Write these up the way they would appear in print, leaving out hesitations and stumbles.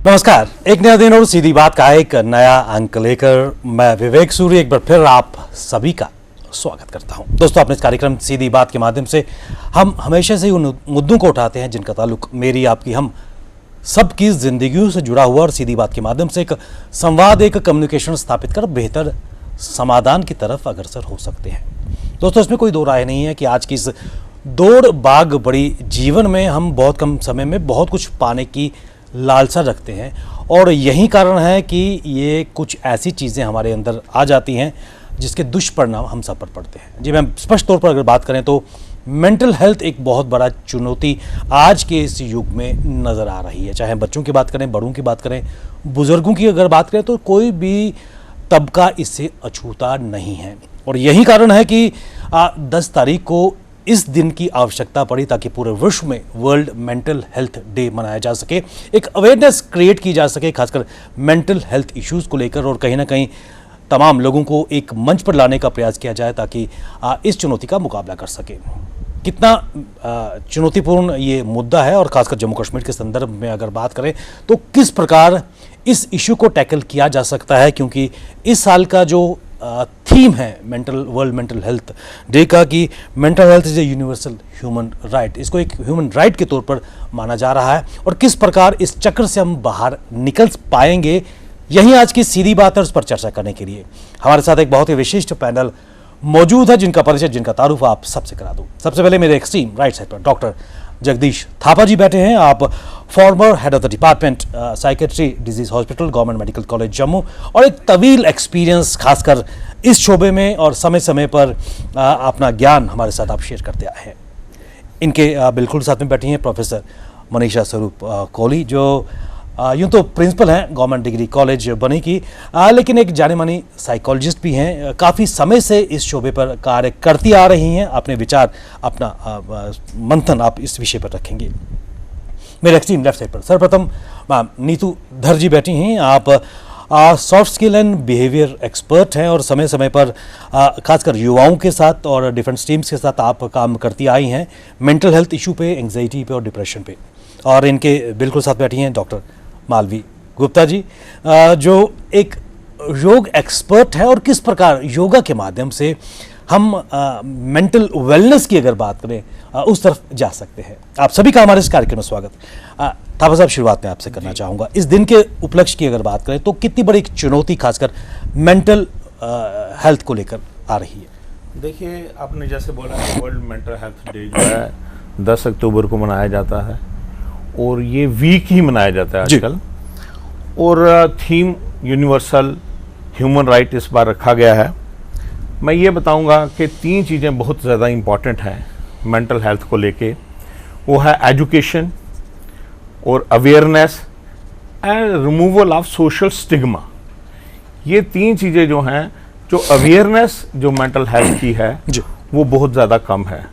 नमस्कार, एक नया दिन और सीधी बात का एक नया अंक लेकर मैं विवेक सूर्य एक बार फिर आप सभी का स्वागत करता हूं। दोस्तों, अपने इस कार्यक्रम सीधी बात के माध्यम से हम हमेशा से उन मुद्दों को उठाते हैं जिनका ताल्लुक मेरी, आपकी, हम सबकी जिंदगियों से जुड़ा हुआ और सीधी बात के माध्यम से एक संवाद, एक कम्युनिकेशन स्थापित कर बेहतर समाधान की तरफ अग्रसर हो सकते हैं। दोस्तों, इसमें कोई दो राय नहीं है कि आज की इस दौड़ भाग बड़ी जीवन में हम बहुत कम समय में बहुत कुछ पाने की लालसा रखते हैं और यही कारण है कि ये कुछ ऐसी चीज़ें हमारे अंदर आ जाती हैं जिसके दुष्परिणाम हम सब पर पड़ते हैं। जी, मैं स्पष्ट तौर पर अगर बात करें तो मेंटल हेल्थ एक बहुत बड़ा चुनौती आज के इस युग में नज़र आ रही है। चाहे बच्चों की बात करें, बड़ों की बात करें, बुज़ुर्गों की अगर बात करें तो कोई भी तबका इससे अछूता नहीं है। और यही कारण है कि 10 तारीख को इस दिन की आवश्यकता पड़ी ताकि पूरे विश्व में वर्ल्ड मेंटल हेल्थ डे मनाया जा सके, एक अवेयरनेस क्रिएट की जा सके खासकर मेंटल हेल्थ इश्यूज़ को लेकर, और कहीं ना कहीं तमाम लोगों को एक मंच पर लाने का प्रयास किया जाए ताकि इस चुनौती का मुकाबला कर सके। कितना चुनौतीपूर्ण ये मुद्दा है और खासकर जम्मू कश्मीर के संदर्भ में अगर बात करें तो किस प्रकार इस इशू को टैकल किया जा सकता है, क्योंकि इस साल का जो थीम है वर्ल्ड मेंटल हेल्थ डे का कि mental health is a universal human right, इसको एक ह्यूमन राइट के तौर पर माना जा रहा है और किस प्रकार इस चक्र से हम बाहर निकल पाएंगे, यही आज की सीधी बात है। उस पर चर्चा करने के लिए हमारे साथ एक बहुत ही विशिष्ट पैनल मौजूद है जिनका परिचय, जिनका तारुफ आप सबसे करा दूं। सबसे पहले मेरे एक्सट्रीम राइट साइड पर डॉक्टर जगदीश थापा जी बैठे हैं। आप farmer head of the department psychiatry disease hospital, government medical college Jammu, और एक तवील एक्सपीरियंस खासकर इस शोबे में और समय समय पर अपना ज्ञान हमारे साथ आप शेयर करते आए हैं। इनके बिल्कुल साथ में बैठी हैं प्रोफेसर मनीषा स्वरूप कोहली, जो यूँ तो प्रिंसिपल हैं गवर्नमेंट डिग्री कॉलेज बनी की, लेकिन एक जाने मानी साइकोलॉजिस्ट भी हैं। काफ़ी समय से इस शोबे पर कार्य करती आ रही हैं। अपने विचार, अपना मंथन आप इस विषय पर रखेंगे। मेरे एक्सट्रीम लेफ्ट साइड पर सर्वप्रथम नीतू धर जी बैठी हैं। आप soft skill and behaviour expert हैं और समय समय पर खासकर युवाओं के साथ और डिफरेंट स्ट्रीम्स के साथ आप काम करती आई हैं मेंटल हेल्थ इशू पे, एंग्जाइटी पे और डिप्रेशन पे। और इनके बिल्कुल साथ बैठी हैं डॉक्टर मालवी गुप्ता जी, जो एक योग एक्सपर्ट है और किस प्रकार योगा के माध्यम से हम मेंटल वेलनेस की अगर बात करें उस तरफ जा सकते हैं। आप सभी का हमारे इस कार्यक्रम में स्वागत। थापा साहब, शुरुआत में आपसे करना चाहूँगा, इस दिन के उपलक्ष्य की अगर बात करें तो कितनी बड़ी चुनौती खासकर मेंटल हेल्थ को लेकर आ रही है? देखिए, आपने जैसे बोला वर्ल्ड मेंटल हेल्थ डे जो है 10 अक्टूबर को मनाया जाता है और ये वीक ही मनाया जाता है आजकल, और थीम यूनिवर्सल ह्यूमन राइट इस बार रखा गया है। मैं ये बताऊंगा कि 3 चीज़ें बहुत ज़्यादा इम्पॉर्टेंट हैं मेंटल हेल्थ को लेके। वो है एजुकेशन और awareness and removal of social stigma. ये 3 चीज़ें जो हैं, जो अवेयरनेस जो मेंटल हेल्थ की है वो बहुत ज़्यादा कम है।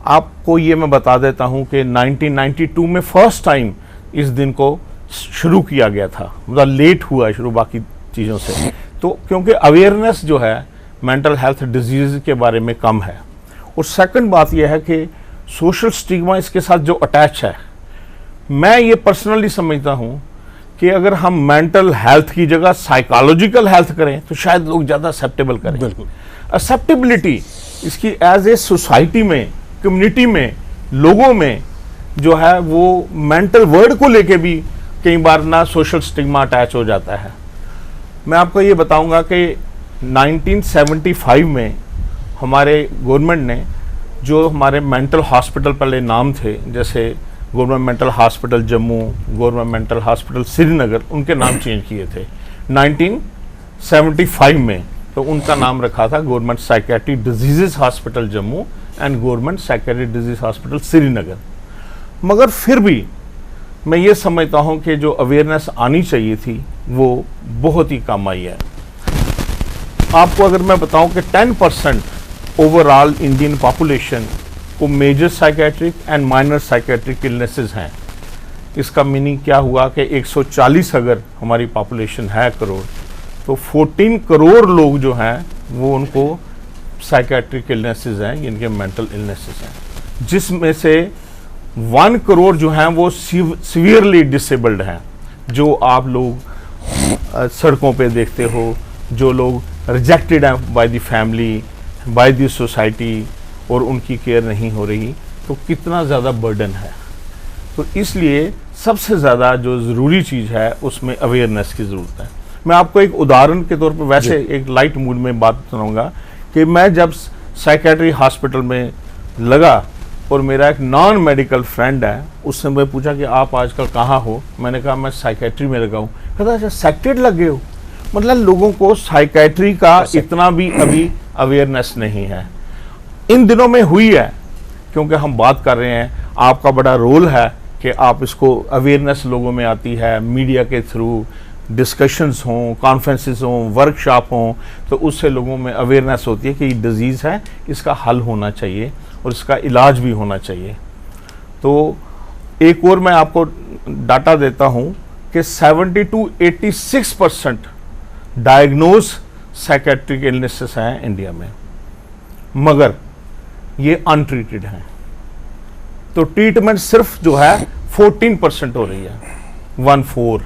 आपको ये मैं बता देता हूँ कि 1992 में फर्स्ट टाइम इस दिन को शुरू किया गया था, मतलब लेट हुआ शुरू बाकी चीज़ों से, तो क्योंकि अवेयरनेस जो है मेंटल हेल्थ डिजीज़ के बारे में कम है। और सेकंड बात यह है कि सोशल स्टिग्मा इसके साथ जो अटैच है, मैं ये पर्सनली समझता हूँ कि अगर हम मेंटल हेल्थ की जगह साइकोलॉजिकल हेल्थ करें तो शायद लोग ज़्यादा एक्सेप्टेबल करें। बिल्कुल, एक्सेप्टेबिलिटी इसकी एज ए सोसाइटी में, कम्युनिटी में, लोगों में जो है वो मेंटल वर्ड को लेके भी कई बार ना सोशल स्टिग्मा अटैच हो जाता है। मैं आपको ये बताऊंगा कि 1975 में हमारे गवर्नमेंट ने जो हमारे मेंटल हॉस्पिटल पहले नाम थे, जैसे government mental hospital Jammu, government mental hospital Srinagar, उनके नाम चेंज किए थे 1975 में। तो उनका नाम रखा था government psychiatry disease hospital Jammu and government psychiatry disease hospital Srinagar. मगर फिर भी मैं ये समझता हूँ कि जो अवेयरनेस आनी चाहिए थी वो बहुत ही कम आई है। आपको अगर मैं बताऊं कि 10% ओवरऑल इंडियन पॉपुलेशन को major psychiatric and minor psychiatric illnesses हैं। इसका मीनिंग क्या हुआ कि 140 अगर हमारी पॉपुलेशन है करोड़, तो 14 करोड़ लोग जो हैं वो उनको साइकेट्रिक इलनेसेस हैं, इनके मेंटल इलनेसेस हैं, जिसमें से 1 करोड़ जो हैं वो सीवियरली डिसेबल्ड हैं। जो आप लोग सड़कों पे देखते हो, जो लोग रिजेक्टेड हैं by the family, by the society, और उनकी केयर नहीं हो रही, तो कितना ज़्यादा बर्डन है। तो इसलिए सबसे ज़्यादा जो ज़रूरी चीज़ है उसमें अवेयरनेस की ज़रूरत है। मैं आपको एक उदाहरण के तौर पर वैसे एक लाइट मूड में बात सुनाऊंगा कि मैं जब साइकेट्री हॉस्पिटल में लगा और मेरा एक नॉन मेडिकल फ्रेंड है, उससे मैं पूछा कि आप आजकल कहाँ हो, मैंने कहा मैं साइकेट्री में लगा हूँ। कहता अच्छा साइकेट्री लग गए हो, मतलब लोगों को साइकेट्री का इतना भी अभी अवेयरनेस नहीं है। इन दिनों में हुई है, क्योंकि हम बात कर रहे हैं, आपका बड़ा रोल है कि आप इसको अवेयरनेस लोगों में आती है, मीडिया के थ्रू डिस्कशंस हों, कॉन्फ्रेंसेस हों, वर्कशॉप हों, तो उससे लोगों में अवेयरनेस होती है कि ये डिजीज़ है, इसका हल होना चाहिए और इसका इलाज भी होना चाहिए। तो एक और मैं आपको डाटा देता हूँ कि 70 to 86% डायग्नोज साइकेट्रिक इलनेसेस हैं इंडिया में, मगर ये अनट्रीटेड हैं। तो ट्रीटमेंट सिर्फ जो है 14% हो रही है, 14।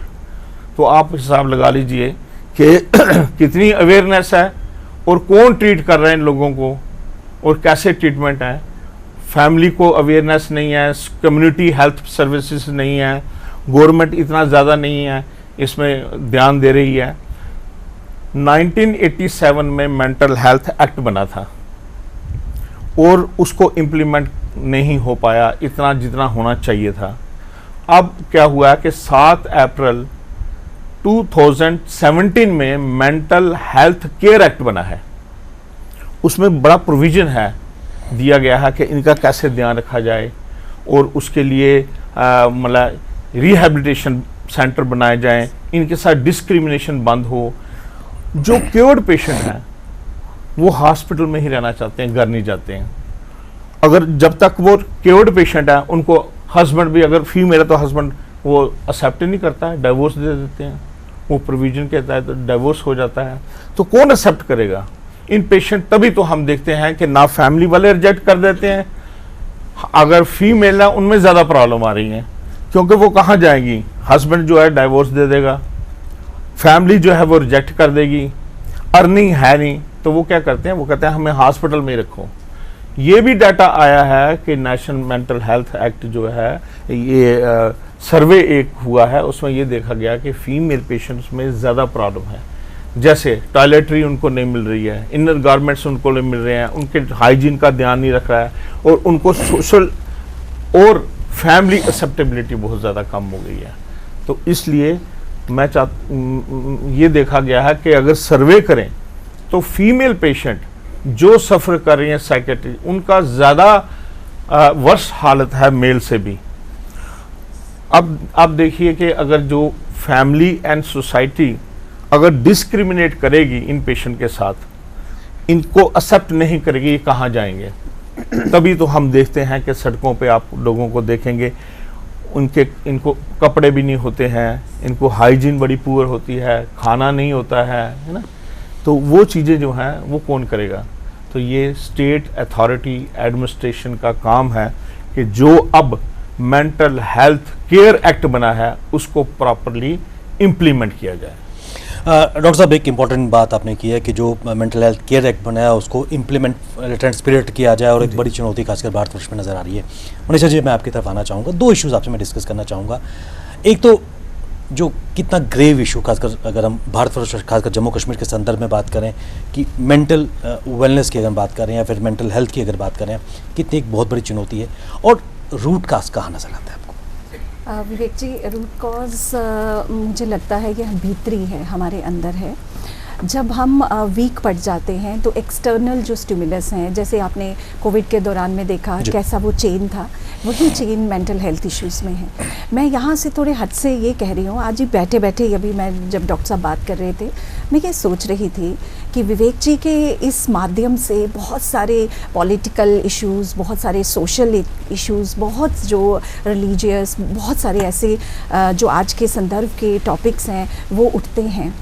तो आप हिसाब लगा लीजिए कि कितनी अवेयरनेस है और कौन ट्रीट कर रहे हैं इन लोगों को और कैसे ट्रीटमेंट है। फैमिली को अवेयरनेस नहीं है, कम्युनिटी हेल्थ सर्विसेज नहीं है, गवर्नमेंट इतना ज़्यादा नहीं है इसमें ध्यान दे रही है। 1987 में मेंटल हेल्थ एक्ट बना था और उसको इम्प्लीमेंट नहीं हो पाया इतना जितना होना चाहिए था। अब क्या हुआ है कि 7 अप्रैल 2017 में मेंटल हेल्थ केयर एक्ट बना है। उसमें बड़ा प्रोविजन है, दिया गया है कि इनका कैसे ध्यान रखा जाए और उसके लिए मतलब रिहैबिलिटेशन सेंटर बनाए जाएं, इनके साथ डिस्क्रिमिनेशन बंद हो। जो क्योर्ड पेशेंट हैं वो हॉस्पिटल में ही रहना चाहते हैं, घर नहीं जाते हैं। अगर जब तक वो क्योर्ड पेशेंट है, उनको हस्बैंड भी, अगर फीमेल है तो हस्बैंड वो एक्सेप्ट नहीं करता है, डाइवोर्स दे देते हैं, वो प्रोविजन कहता है तो डाइवोर्स हो जाता है। तो कौन एक्सेप्ट करेगा इन पेशेंट? तभी तो हम देखते हैं कि ना फैमिली वाले रिजेक्ट कर देते हैं, अगर फीमेल है उनमें ज़्यादा प्रॉब्लम आ रही है, क्योंकि वो कहाँ जाएगी, हस्बैंड जो है डाइवोर्स दे देगा, फैमिली जो है वो रिजेक्ट कर देगी, अर्निंग है नहीं, तो वो क्या करते हैं, वो कहते हैं हमें हॉस्पिटल में ही रखो। ये भी डाटा आया है कि नेशनल मेंटल हेल्थ एक्ट जो है, ये सर्वे एक हुआ है, उसमें ये देखा गया कि फीमेल पेशेंट्स में ज़्यादा प्रॉब्लम है। जैसे टॉयलेटरी उनको नहीं मिल रही है, इनर गारमेंट्स उनको नहीं मिल रहे हैं, उनके हाइजीन का ध्यान नहीं रख रहा है, और उनको सोशल और फैमिली एक्सेप्टेबिलिटी बहुत ज़्यादा कम हो गई है। तो इसलिए मैं ये देखा गया है कि अगर सर्वे करें तो फीमेल पेशेंट जो सफ़र कर रही हैं साइकेट्री, उनका ज़्यादा वर्ष हालत है मेल से भी। अब आप देखिए कि अगर जो फैमिली एंड सोसाइटी अगर डिस्क्रिमिनेट करेगी इन पेशेंट के साथ, इनको एक्सेप्ट नहीं करेगी, ये कहाँ जाएंगे? तभी तो हम देखते हैं कि सड़कों पे आप लोगों को देखेंगे, इनको कपड़े भी नहीं होते हैं, इनको हाइजीन बड़ी पुअर होती है, खाना नहीं होता है ना। तो वो चीज़ें जो हैं वो कौन करेगा? तो ये स्टेट अथॉरिटी एडमिनिस्ट्रेशन का काम है कि जो अब मेंटल हेल्थ केयर एक्ट बना है उसको प्रॉपरली इम्प्लीमेंट किया जाए। डॉक्टर साहब, एक इम्पॉर्टेंट बात आपने की है कि जो मेंटल हेल्थ केयर एक्ट बना है उसको इम्प्लीमेंट ट्रांसपेरेंट किया जाए, और एक बड़ी चुनौती खासकर भारतवर्ष में नज़र आ रही है। मनीषा जी, मैं आपकी तरफ आना चाहूँगा, 2 इश्यूज़ आपसे मैं डिस्कस करना चाहूँगा। एक तो जो कितना ग्रेव इशू, खासकर अगर हम भारतवर्ष खासकर जम्मू कश्मीर के संदर्भ में बात करें कि मेंटल वेलनेस की अगर बात करें या फिर मेंटल हेल्थ की अगर बात करें, कितनी एक बहुत बड़ी चुनौती है, और रूट काज कहाँ नजर आता है आपको? विवेक जी, रूट कॉज मुझे लगता है कि भीतरी है, हमारे अंदर है। जब हम वीक पड़ जाते हैं तो एक्सटर्नल जो स्टिमुलस हैं, जैसे आपने कोविड के दौरान में देखा कैसा वो चेन था, वही चेन मेंटल हेल्थ इश्यूज़ में है। मैं यहाँ से थोड़े हद से ये कह रही हूँ, आज ही बैठे बैठे अभी मैं जब डॉक्टर साहब बात कर रहे थे, मैं ये सोच रही थी कि विवेक जी के इस माध्यम से बहुत सारे पॉलिटिकल इश्यूज़, बहुत सारे सोशल इश्यूज़, बहुत जो रिलीजियस, बहुत सारे ऐसे जो आज के संदर्भ के टॉपिक्स हैं वो उठते हैं।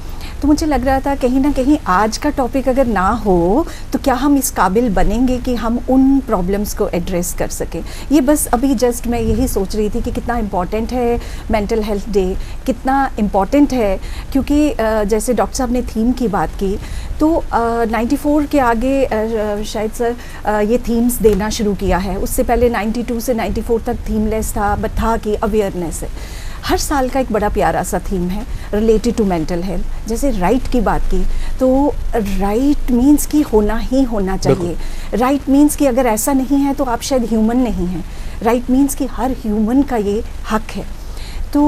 तो मुझे लग रहा था कहीं ना कहीं आज का टॉपिक अगर ना हो तो क्या हम इस काबिल बनेंगे कि हम उन प्रॉब्लम्स को एड्रेस कर सकें। ये बस अभी जस्ट मैं यही सोच रही थी कि कितना इम्पॉर्टेंट है मेंटल हेल्थ डे, कितना इम्पॉर्टेंट है, क्योंकि जैसे डॉक्टर साहब ने थीम की बात की तो 94 के आगे शायद सर ये थीम्स देना शुरू किया है। उससे पहले 92 से 94 तक थीमलेस था, बट था कि अवेयरनेस है। हर साल का एक बड़ा प्यारा सा थीम है रिलेटेड टू मेंटल हेल्थ। जैसे राइट की बात की तो राइट मीन्स कि होना ही होना चाहिए। राइट मीन्स कि अगर ऐसा नहीं है तो आप शायद ह्यूमन नहीं हैं। राइट मीन्स कि हर ह्यूमन का ये हक है। तो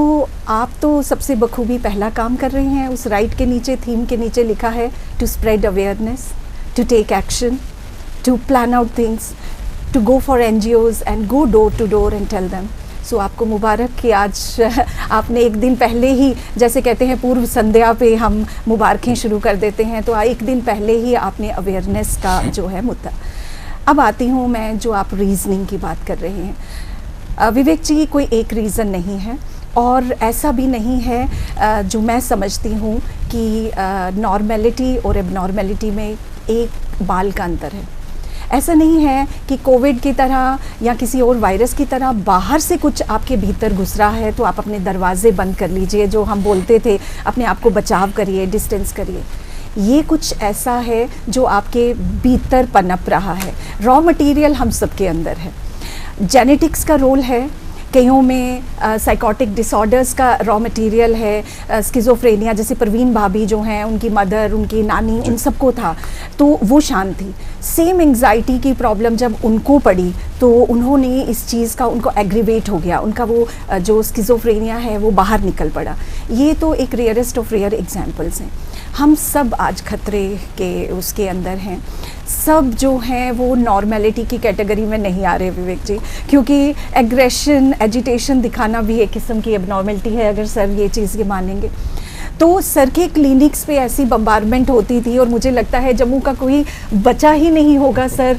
आप तो सबसे बखूबी पहला काम कर रहे हैं। उस राइट के नीचे, थीम के नीचे लिखा है to spread awareness, to take action, to plan out things, to go for NGOs and go door to door and tell them. So आपको मुबारक कि आज आपने एक दिन पहले ही, जैसे कहते हैं पूर्व संध्या पे हम मुबारकें शुरू कर देते हैं, तो एक दिन पहले ही आपने अवेयरनेस का जो है मुद्दा। अब आती हूँ मैं, जो आप रीजनिंग की बात कर रहे हैं विवेक जी, कोई एक रीज़न नहीं है और ऐसा भी नहीं है जो मैं समझती हूँ कि नॉर्मेलिटी और एबनॉर्मेलिटी में एक बाल का अंतर है। ऐसा नहीं है कि कोविड की तरह या किसी और वायरस की तरह बाहर से कुछ आपके भीतर घुस रहा है तो आप अपने दरवाजे बंद कर लीजिए, जो हम बोलते थे अपने आप को बचाव करिए, डिस्टेंस करिए। ये कुछ ऐसा है जो आपके भीतर पनप रहा है। रॉ मटेरियल हम सबके अंदर है। जेनेटिक्स का रोल है, कईयों में साइकोटिक डिसऑर्डर्स का रॉ मटेरियल है। स्किज़ोफ्रेनिया जैसे परवीन भाभी जो हैं, उनकी मदर, उनकी नानी, उन सबको था तो वो शांत थी। सेम एंग्जाइटी की प्रॉब्लम जब उनको पड़ी तो उन्होंने इस चीज़ का, उनको एग्रीवेट हो गया, उनका वो जो स्किज़ोफ्रेनिया है वो बाहर निकल पड़ा। ये तो एक रेयरेस्ट ऑफ रेयर एग्जाम्पल्स हैं। हम सब आज खतरे के उसके अंदर हैं। सब जो हैं वो नॉर्मेलिटी की कैटेगरी में नहीं आ रहे विवेक जी, क्योंकि एग्रेशन, एजिटेशन दिखाना भी एक किस्म की एबनॉर्मेलिटी है, अगर सर ये चीज़ ये मानेंगे। तो सर के क्लिनिक्स पे ऐसी बम्बारमेंट होती थी और मुझे लगता है जम्मू का कोई बचा ही नहीं होगा सर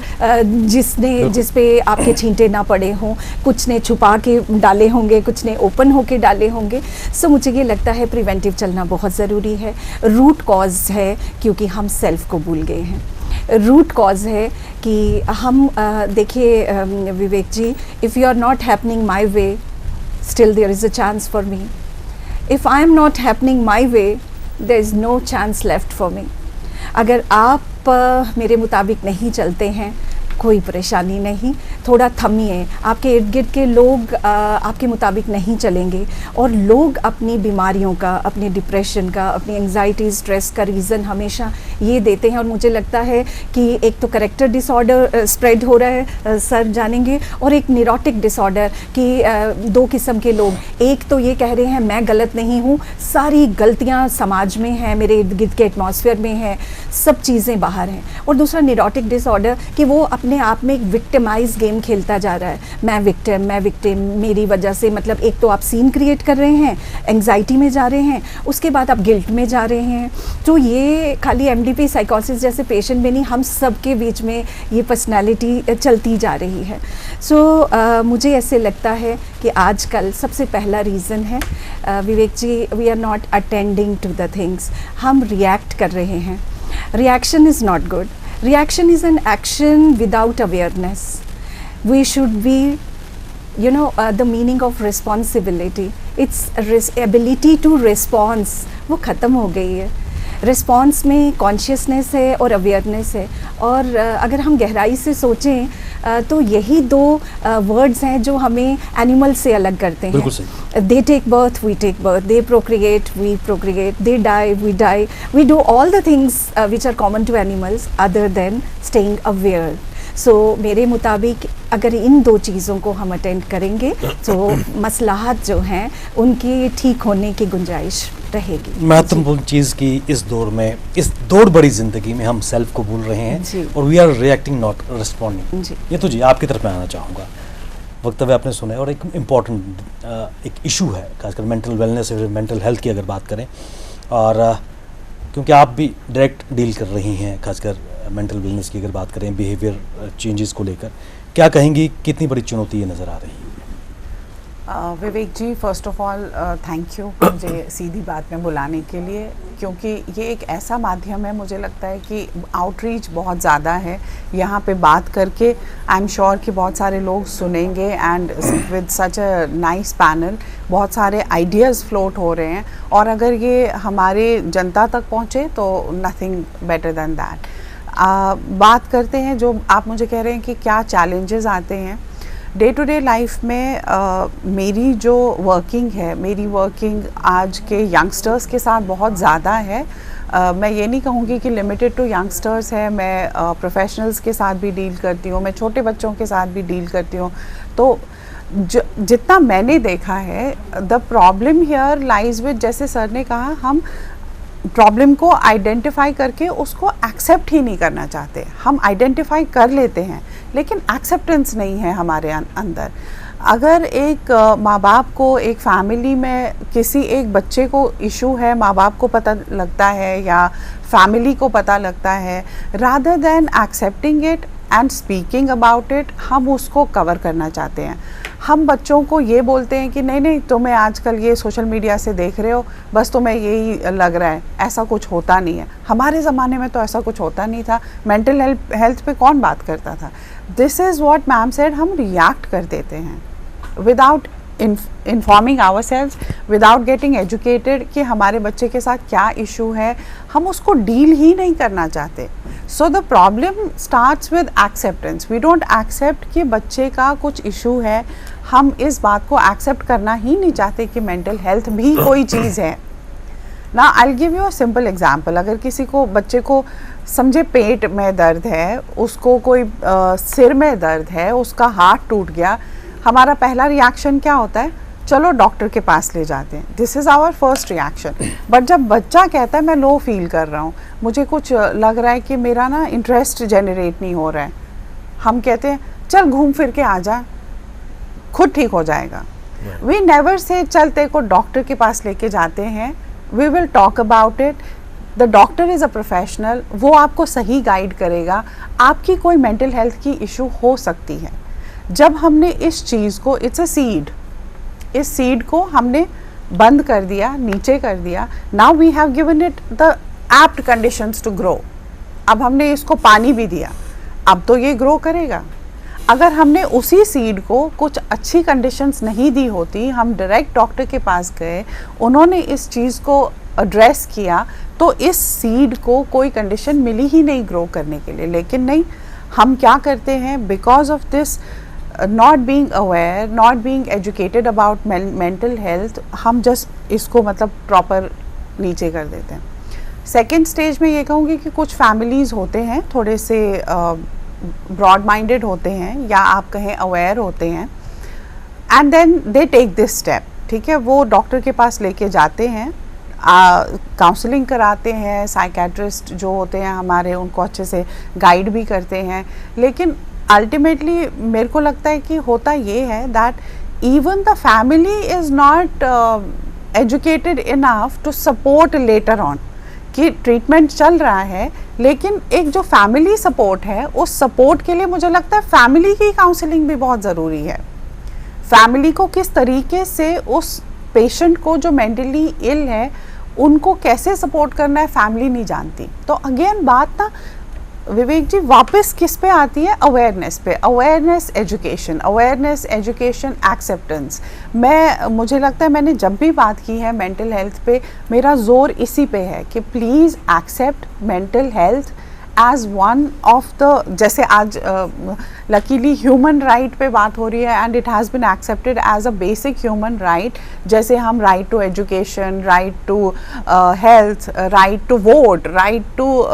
जिस पे आपके छींटे ना पड़े हों। कुछ ने छुपा के डाले होंगे, कुछ ने ओपन होके डाले होंगे। सो मुझे ये लगता है प्रिवेंटिव चलना बहुत ज़रूरी है। रूट कॉज है क्योंकि हम सेल्फ को भूल गए हैं। रूट कॉज है कि हम देखिए Vivek ji, if you are not happening my way, still there is a chance for me. If I am not happening my way, there is no chance left for me. अगर आप मेरे मुताबिक नहीं चलते हैं, कोई परेशानी नहीं, थोड़ा थमिए। आपके इर्द गिर्द के लोग आपके मुताबिक नहीं चलेंगे और लोग अपनी बीमारियों का, अपने डिप्रेशन का, अपनी एंग्जाइटी, स्ट्रेस का रीज़न हमेशा ये देते हैं। और मुझे लगता है कि एक तो करेक्टर डिसऑर्डर स्प्रेड हो रहा है, सर जानेंगे, और एक न्यूरोटिक डिसऑर्डर कि दो किस्म के लोग, एक तो ये कह रहे हैं मैं गलत नहीं हूँ, सारी गलतियाँ समाज में हैं, मेरे इर्द गिर्द के एटमॉस्फेयर में हैं, सब चीज़ें बाहर हैं। और दूसरा न्यूरोटिक डिसऑर्डर कि वो अपने आप में एक विक्टिमाइज गेम खेलता जा रहा है। मैं विक्टिम, मेरी वजह से, मतलब एक तो आप सीन क्रिएट कर रहे हैं, एंग्जाइटी में जा रहे हैं, उसके बाद आप गिल्ट में जा रहे हैं। तो ये खाली MDP साइकोसिस जैसे पेशेंट में नहीं, हम सब के बीच में ये पर्सनैलिटी चलती जा रही है। सो मुझे ऐसे लगता है कि आजकल सबसे पहला रीज़न है Vivek ji, we are not attending to the things. हम रिएक्ट कर रहे हैं। Reaction is not good. Reaction is an action without awareness. We should be, the meaning of responsibility. It's ability to response. वो ख़त्म हो गई है. रिस्पॉन्स में कॉन्शियसनेस है और अवेयरनेस है. और अगर हम गहराई से सोचें तो यही दो वर्ड्स हैं जो हमें एनिमल से अलग करते हैं. They take birth, we take birth. They procreate, we procreate. They die, we die. We do all the things which are common to animals other than staying aware. So मेरे मुताबिक अगर इन दो चीज़ों को हम अटेंड करेंगे तो मसलाहत जो हैं उनकी ठीक होने की गुंजाइश रहेगी. महत्वपूर्ण चीज़ की इस दौर में, इस दौड़ बड़ी ज़िंदगी में हम सेल्फ को भूल रहे हैं और we are reacting not responding. ये तो जी आपकी तरफ मैं आना चाहूँगा. वक्तव्य आपने सुने और एक इम्पॉर्टेंट एक इशू है, खासकर मेंटल वेलनेस और मेंटल हेल्थ की अगर बात करें, और क्योंकि आप भी डायरेक्ट डील कर रही हैं खासकर मेंटल वेलनेस की अगर बात करें, बिहेवियर चेंजेस को लेकर क्या कहेंगी, कितनी बड़ी चुनौती ये नज़र आ रही है? Vivek ji, first of all thank you मुझे सीधी बात में बुलाने के लिए, क्योंकि ये एक ऐसा माध्यम है, मुझे लगता है कि आउटरीच बहुत ज़्यादा है। यहाँ पे बात करके आई एम श्योर कि बहुत सारे लोग सुनेंगे and with such a nice panel बहुत सारे आइडियाज़ फ्लोट हो रहे हैं, और अगर ये हमारे जनता तक पहुँचे तो नथिंग बेटर दैन दैट। बात करते हैं, जो आप मुझे कह रहे हैं कि क्या चैलेंजेस आते हैं डे टू डे लाइफ में। मेरी जो वर्किंग है, मेरी वर्किंग आज के यंगस्टर्स के साथ बहुत ज़्यादा है। मैं ये नहीं कहूँगी कि लिमिटेड टू यंगस्टर्स है, मैं प्रोफेशनल्स के साथ भी डील करती हूँ, मैं छोटे बच्चों के साथ भी डील करती हूँ। तो जितना मैंने देखा है, the problem here lies with, जैसे सर ने कहा, हम प्रॉब्लम को आइडेंटिफाई करके उसको एक्सेप्ट ही नहीं करना चाहते। हम आइडेंटिफाई कर लेते हैं लेकिन एक्सेप्टेंस नहीं है हमारे अंदर। अगर एक माँ बाप को, एक फैमिली में किसी एक बच्चे को इशू है, माँ बाप को पता लगता है या फैमिली को पता लगता है, rather then accepting it and speaking about it, हम उसको कवर करना चाहते हैं। हम बच्चों को ये बोलते हैं कि नहीं नहीं, तुम्हें आजकल ये सोशल मीडिया से देख रहे हो, बस तुम्हें यही लग रहा है, ऐसा कुछ होता नहीं है। हमारे ज़माने में तो ऐसा कुछ होता नहीं था। मेंटल हेल्थ पे कौन बात करता था? This is what ma'am said, हम रिएक्ट कर देते हैं without informing ourselves, without getting educated कि हमारे बच्चे के साथ क्या इशू है, हम उसको डील ही नहीं करना चाहते। So the problem starts with acceptance. We don't accept कि बच्चे का कुछ इशू है, हम इस बात को एक्सेप्ट करना ही नहीं चाहते कि मेंटल हेल्थ भी कोई चीज़ है ना। I will give you a simple example. अगर किसी को, बच्चे को समझे पेट में दर्द है, उसको कोई सिर में दर्द है, उसका हाथ टूट गया, हमारा पहला रिएक्शन क्या होता है? चलो डॉक्टर के पास ले जाते हैं। This is our first reaction. But जब बच्चा कहता है मैं लो फील कर रहा हूँ, मुझे कुछ लग रहा है कि मेरा ना इंटरेस्ट जनरेट नहीं हो रहा है, हम कहते हैं चल घूम फिर के आ जा, खुद ठीक हो जाएगा। वी नेवर से चल तेरे को डॉक्टर के पास लेके जाते हैं, we will talk about it. The doctor is a professional, वो आपको सही गाइड करेगा। आपकी कोई मेंटल हेल्थ की इशू हो सकती है। जब हमने इस चीज़ को, इट्स अ सीड, इस सीड को हमने बंद कर दिया, नीचे कर दिया, now we have given it the apt conditions to grow. अब हमने इसको पानी भी दिया, अब तो ये ग्रो करेगा। अगर हमने उसी सीड को कुछ अच्छी कंडीशंस नहीं दी होती, हम डायरेक्ट डॉक्टर के पास गए, उन्होंने इस चीज़ को एड्रेस किया, तो इस सीड को कोई कंडीशन मिली ही नहीं ग्रो करने के लिए। लेकिन नहीं, हम क्या करते हैं, because of this not being aware, not being educated about mental health, हम जस्ट इसको मतलब प्रॉपर नीचे कर देते हैं। सेकेंड स्टेज में ये कहूँगी कि कुछ फैमिलीज़ होते हैं थोड़े से ब्रॉड माइंडेड होते हैं, या आप कहें अवेयर होते हैं, and then they take this step. ठीक है, वो डॉक्टर के पास लेके जाते हैं, काउंसलिंग कराते हैं, साइकेट्रिस्ट जो होते हैं हमारे, उनको अच्छे से गाइड भी करते हैं। लेकिन अल्टीमेटली मेरे को लगता है कि होता ये है that even the family is not educated enough to support later on, कि ट्रीटमेंट चल रहा है, लेकिन एक जो फैमिली सपोर्ट है, उस सपोर्ट के लिए मुझे लगता है फैमिली की काउंसलिंग भी बहुत ज़रूरी है। फैमिली को किस तरीके से उस पेशेंट को जो मेंटली इल है, उनको कैसे सपोर्ट करना है, फैमिली नहीं जानती। तो अगेन बात ना विवेक जी वापस किस पे आती है? अवेयरनेस पे। Awareness education, awareness education acceptance. मुझे लगता है मैंने जब भी बात की है मेंटल हेल्थ पे, मेरा जोर इसी पे है कि please accept mental health as one of the, जैसे आज लकीली ह्यूमन राइट पे बात हो रही है, and it has been accepted as a basic human right. जैसे हम right to education, right to health, right to vote, right to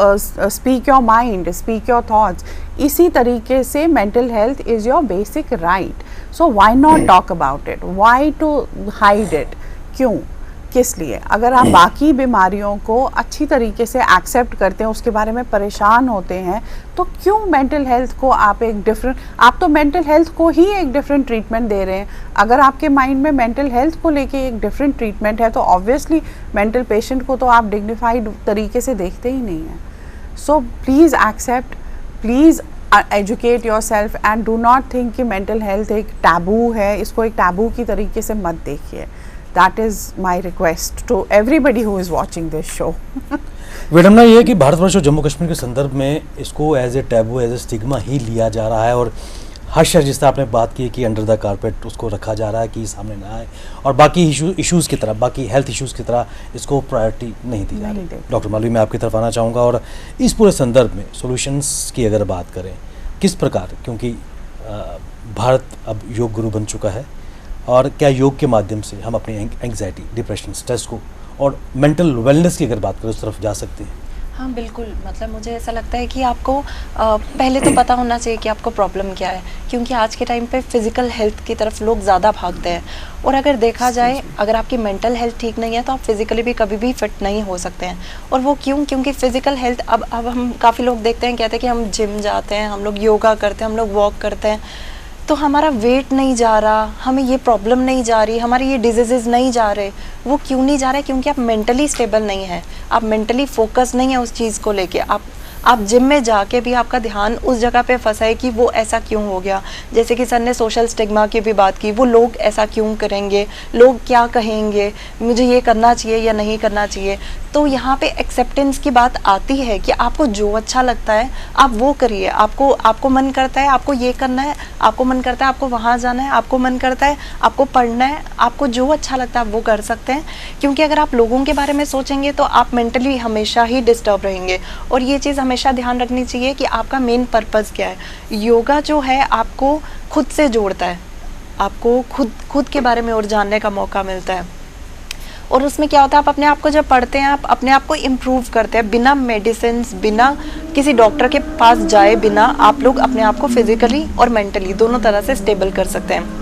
speak your mind, speak your thoughts, इसी तरीके से mental health is your basic right. So why not talk about it? Why to hide it? क्यों, किस लिए? अगर आप बाकी बीमारियों को अच्छी तरीके से एक्सेप्ट करते हैं, उसके बारे में परेशान होते हैं, तो क्यों मेंटल हेल्थ को आप एक डिफरेंट, आप तो मेंटल हेल्थ को ही एक डिफरेंट ट्रीटमेंट दे रहे हैं। अगर आपके माइंड में मेंटल हेल्थ को लेके एक डिफरेंट ट्रीटमेंट है, तो ऑब्वियसली मेंटल पेशेंट को तो आप डिग्निफाइड तरीके से देखते ही नहीं हैं। So please accept, please educate yourself and do not think कि मेंटल हेल्थ एक टैबू है, इसको एक टैबू की तरीके से मत देखिए. That is my request to everybody who is watching this show. विडम्बना ये है कि भारतवर्ष और जम्मू कश्मीर के संदर्भ में इसको as a taboo, as a stigma ही लिया जा रहा है, और हर शहर जिस तरह आपने बात की कि अंडर द कारपेट उसको रखा जा रहा है कि सामने ना आए, और बाकी इश्यूज़ की तरह, बाकी हेल्थ इश्यूज़ की तरह इसको प्रायोरिटी नहीं दी जा रही. डॉक्टर मालवी, मैं आपकी तरफ आना चाहूँगा, और इस पूरे संदर्भ में सॉल्यूशंस की अगर बात करें किस प्रकार, क्योंकि भारत अब योग गुरु बन चुका है, और क्या योग के माध्यम से हम अपनी एंग्जाइटी, डिप्रेशन, स्ट्रेस को और मेंटल वेलनेस की अगर बात करें उस तरफ जा सकते हैं? हाँ बिल्कुल, मतलब मुझे ऐसा लगता है कि आपको पहले तो पता होना चाहिए कि आपको प्रॉब्लम क्या है, क्योंकि आज के टाइम पे फिज़िकल हेल्थ की तरफ लोग ज़्यादा भागते हैं, और अगर देखा जाए अगर आपकी मेंटल हेल्थ ठीक नहीं है तो आप फिज़िकली भी कभी भी फिट नहीं हो सकते हैं. और वो क्यों? क्योंकि फ़िज़िकल हेल्थ अब हम काफ़ी लोग देखते हैं, कहते हैं कि हम जिम जाते हैं, हम लोग योगा करते हैं, हम लोग वॉक करते हैं, तो हमारा वेट नहीं जा रहा, हमें ये प्रॉब्लम नहीं जा रही, हमारे ये डिजीज़ नहीं जा रहे. वो क्यों नहीं जा रहे? क्योंकि आप मेंटली स्टेबल नहीं है, आप मेंटली फोकस नहीं है उस चीज़ को लेके. आप जिम में जाके भी आपका ध्यान उस जगह पे फंसा है कि वो ऐसा क्यों हो गया. जैसे कि सर ने सोशल स्टिग्मा की भी बात की, वो लोग ऐसा क्यों करेंगे, लोग क्या कहेंगे, मुझे ये करना चाहिए या नहीं करना चाहिए. तो यहाँ पे एक्सेप्टेंस की बात आती है कि आपको जो अच्छा लगता है आप वो करिए. आपको मन करता है आपको ये करना है, आपको मन करता है आपको वहाँ जाना है, आपको मन करता है आपको पढ़ना है, आपको जो अच्छा लगता है आप वो कर सकते हैं. क्योंकि अगर आप लोगों के बारे में सोचेंगे तो आप मेंटली हमेशा ही डिस्टर्ब रहेंगे. और ये चीज़ हमेशा ध्यान रखनी चाहिए कि आपका मेन पर्पज़ क्या है. योगा जो है आपको खुद से जोड़ता है, आपको खुद के बारे में और जानने का मौका मिलता है. और उसमें क्या होता है, आप अपने आप को जब पढ़ते हैं आप अपने आप को इम्प्रूव करते हैं, बिना मेडिसिन, बिना किसी डॉक्टर के पास जाए बिना आप लोग अपने आप को फिजिकली और मेंटली दोनों तरह से स्टेबल कर सकते हैं.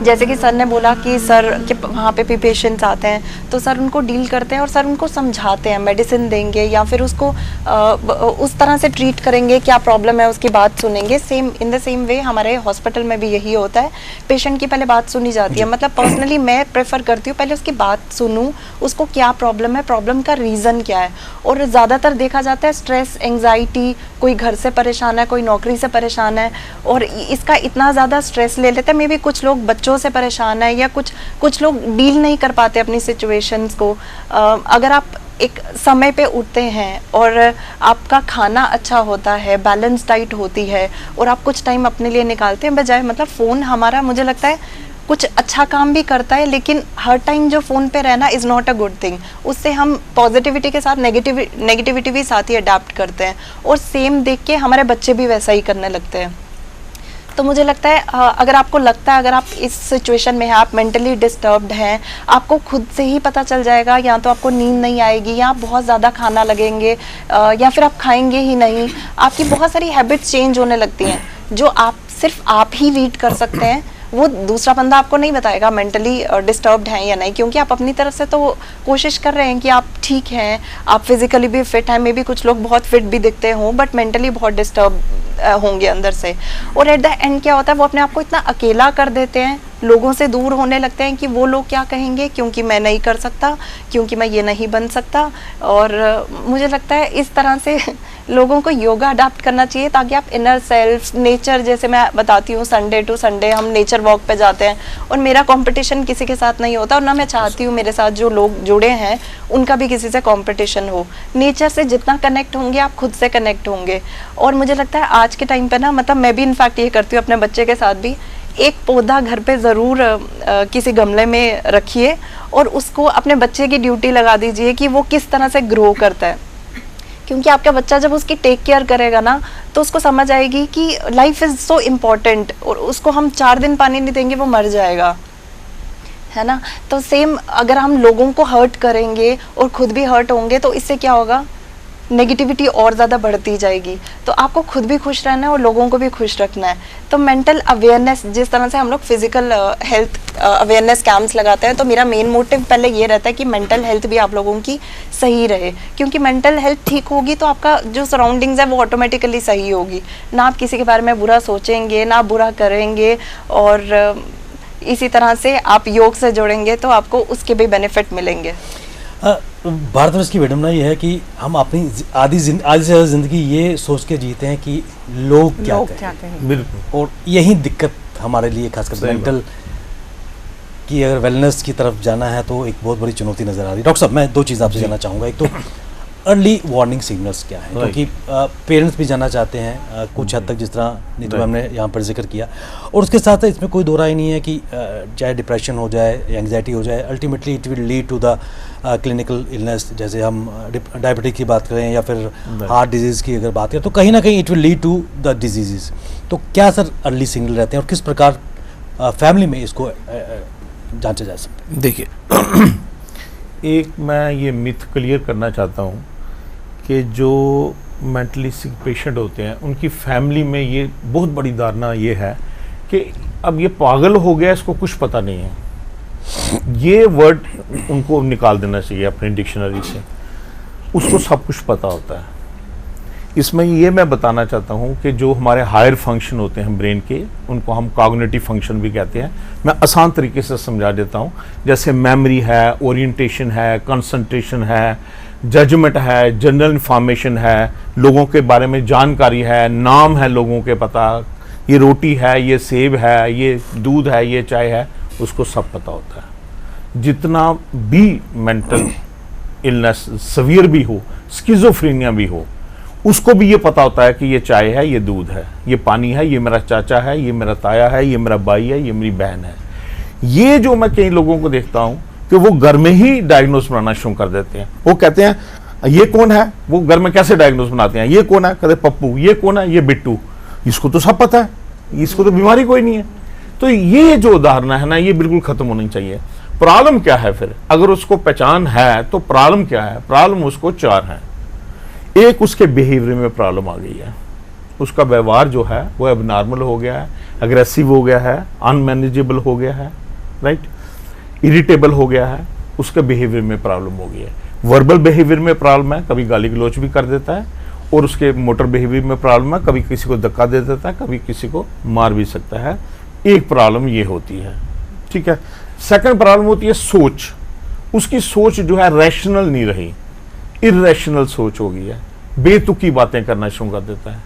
जैसे कि सर ने बोला कि सर के वहाँ पे भी पेशेंट्स आते हैं तो सर उनको डील करते हैं और सर उनको समझाते हैं, मेडिसिन देंगे या फिर उसको उस तरह से ट्रीट करेंगे, क्या प्रॉब्लम है उसकी बात सुनेंगे. Same in the same way हमारे हॉस्पिटल में भी यही होता है, पेशेंट की पहले बात सुनी जाती है. मतलब पर्सनली मैं प्रेफर करती हूँ पहले उसकी बात सुनूँ, उसको क्या प्रॉब्लम है, प्रॉब्लम का रीज़न क्या है. और ज़्यादातर देखा जाता है स्ट्रेस, एंग्जाइटी, कोई घर से परेशान है, कोई नौकरी से परेशान है और इसका इतना ज़्यादा स्ट्रेस ले लेते हैं. मे बी कुछ लोग बच्चों से परेशान है या कुछ लोग डील नहीं कर पाते अपनी सिचुएशंस को. अगर आप एक समय पे उठते हैं और आपका खाना अच्छा होता है, बैलेंस डाइट होती है और आप कुछ टाइम अपने लिए निकालते हैं, बजाय मतलब फ़ोन हमारा मुझे लगता है कुछ अच्छा काम भी करता है लेकिन हर टाइम जो फ़ोन पे रहना is not a good thing. उससे हम पॉजिटिविटी के साथ नेगेटिविटी भी साथ ही अडाप्ट करते हैं और सेम देख के हमारे बच्चे भी वैसा ही करने लगते हैं. तो मुझे लगता है अगर आपको लगता है अगर आप इस सिचुएशन में हैं, आप मेंटली डिस्टर्ब्ड हैं, आपको खुद से ही पता चल जाएगा, या तो आपको नींद नहीं आएगी या आप बहुत ज़्यादा खाना लगेंगे या फिर आप खाएंगे ही नहीं. आपकी बहुत सारी हैबिट्स चेंज होने लगती हैं जो सिर्फ आप ही रीड कर सकते हैं, वो दूसरा बंदा आपको नहीं बताएगा मेंटली डिस्टर्ब्ड हैं या नहीं. क्योंकि आप अपनी तरफ से तो कोशिश कर रहे हैं कि आप ठीक हैं, आप फिजिकली भी फिट हैं, मे बी कुछ लोग बहुत फिट भी दिखते हों बट मेंटली बहुत डिस्टर्ब होंगे अंदर से. और एट द एंड क्या होता है, वो अपने आप को इतना अकेला कर देते हैं, लोगों से दूर होने लगते हैं कि वो लोग क्या कहेंगे, क्योंकि मैं नहीं कर सकता, क्योंकि मैं ये नहीं बन सकता. और मुझे लगता है इस तरह से लोगों को योगा अडाप्ट करना चाहिए ताकि आप इनर सेल्फ, नेचर, जैसे मैं बताती हूँ संडे टू संडे हम नेचर वॉक पे जाते हैं और मेरा कंपटीशन किसी के साथ नहीं होता और ना मैं चाहती हूँ मेरे साथ जो लोग जुड़े हैं उनका भी किसी से कंपटीशन हो. नेचर से जितना कनेक्ट होंगे आप खुद से कनेक्ट होंगे. और मुझे लगता है आज के टाइम पे ना, मतलब मैं भी इनफैक्ट ये करती हूँ अपने बच्चे के साथ भी, एक पौधा घर पे ज़रूर किसी गमले में रखिए और उसको अपने बच्चे की ड्यूटी लगा दीजिए कि वो किस तरह से ग्रो करता है. क्योंकि आपका बच्चा जब उसकी टेक केयर करेगा ना तो उसको समझ आएगी कि लाइफ इज़ सो इम्पॉर्टेंट और उसको हम 4 दिन पानी नहीं देंगे वो मर जाएगा, है ना. तो सेम अगर हम लोगों को हर्ट करेंगे और खुद भी हर्ट होंगे तो इससे क्या होगा, नेगेटिविटी और ज़्यादा बढ़ती जाएगी. तो आपको खुद भी खुश रहना है और लोगों को भी खुश रखना है. तो मेंटल अवेयरनेस, जिस तरह से हम लोग फिजिकल हेल्थ अवेयरनेस कैंप्स लगाते हैं, तो मेरा मेन मोटिव पहले ये रहता है कि मेंटल हेल्थ भी आप लोगों की सही रहे. क्योंकि मेंटल हेल्थ ठीक होगी तो आपका जो सराउंडिंग्स है वो ऑटोमेटिकली सही होगी. ना आप किसी के बारे में बुरा सोचेंगे, ना बुरा करेंगे. और इसी तरह से आप योग से जुड़ेंगे तो आपको उसके भी बेनिफिट मिलेंगे. भारतवर्ष की विडम्बना ये है कि हम अपनी आधी से ज़्यादा ज़िंदगी ये सोच के जीते हैं कि लोग क्या कहें, बिल्कुल। और यही दिक्कत हमारे लिए खासकर सही मेंटल की अगर वेलनेस की तरफ जाना है तो एक बहुत बड़ी चुनौती नज़र आ रही है। डॉक्टर साहब, मैं 2 चीज़ आपसे जानना चाहूँगा। एक तो अर्ली वार्निंग सिग्नल्स क्या है, क्योंकि पेरेंट्स भी जानना चाहते हैं कुछ हद तक, जिस तरह नीतू मैम ने यहाँ पर जिक्र किया, और उसके साथ इसमें कोई दो राय नहीं है कि चाहे डिप्रेशन हो जाए, एंग्जाइटी हो जाए, ultimately it will lead to the clinical illness. जैसे हम डायबिटीज की बात करें या फिर हार्ट डिजीज़ की अगर बात करें, तो कहीं ना कहीं it will lead to the disease. तो क्या सर अर्ली सिग्नल रहते हैं और किस प्रकार फैमिली में इसको जांचा जा सकता है? देखिए, एक मैं ये मिथ क्लियर करना चाहता हूँ कि जो मेंटली सिक पेशेंट होते हैं उनकी फैमिली में ये बहुत बड़ी धारणा ये है कि अब ये पागल हो गया, इसको कुछ पता नहीं है। ये वर्ड उनको निकाल देना चाहिए अपनी डिक्शनरी से। उसको सब कुछ पता होता है। इसमें ये मैं बताना चाहता हूँ कि जो हमारे हायर फंक्शन होते हैं ब्रेन के, उनको हम कॉग्निटिव फंक्शन भी कहते हैं। मैं आसान तरीके से समझा देता हूँ। जैसे मेमोरी है, ओरिएंटेशन है, कंसंट्रेशन है, जजमेंट है, जनरल इंफॉर्मेशन है, लोगों के बारे में जानकारी है, नाम है लोगों के पता, ये रोटी है, ये सेब है, ये दूध है, ये चाय है, उसको सब पता होता है। जितना भी मेंटल इलनेस सवियर भी हो, स्किज़ोफ्रेनिया भी हो, उसको भी ये पता होता है कि ये चाय है, ये दूध है, ये पानी है, ये मेरा चाचा है, ये मेरा ताया है, ये मेरा भाई है, ये मेरी बहन है। ये जो मैं कई लोगों को देखता हूँ कि वो घर में ही डायग्नोस बनाना शुरू कर देते हैं। वो कहते हैं ये कौन है, वो घर में कैसे डायग्नोस बनाते हैं, ये कौन है, कहते पप्पू, ये कौन है, ये बिट्टू, इसको तो सब पता है, इसको तो बीमारी कोई नहीं है। तो ये जो उदाहरण है ना, ये बिल्कुल खत्म होनी चाहिए। प्रॉब्लम क्या है फिर? अगर उसको पहचान है तो प्रॉब्लम क्या है? प्रॉब्लम उसको 4 है। एक, उसके बिहेवियर में प्रॉब्लम आ गई है। उसका व्यवहार जो है वो एबनॉर्मल हो गया है, अग्रेसिव हो गया है, अनमैनेजेबल हो गया है, राइट, इरिटेबल हो गया है। उसके बिहेवियर में प्रॉब्लम हो गई है। वर्बल बिहेवियर में प्रॉब्लम है, कभी गाली गलौज भी कर देता है, और उसके मोटर बिहेवियर में प्रॉब्लम है, कभी किसी को धक्का दे देता है, कभी किसी को मार भी सकता है। एक प्रॉब्लम ये होती है, ठीक है। सेकंड प्रॉब्लम होती है सोच। उसकी सोच जो है रैशनल नहीं रही, इरेशनल सोच हो गई है, बेतुकी बातें करना शुरू कर देता है।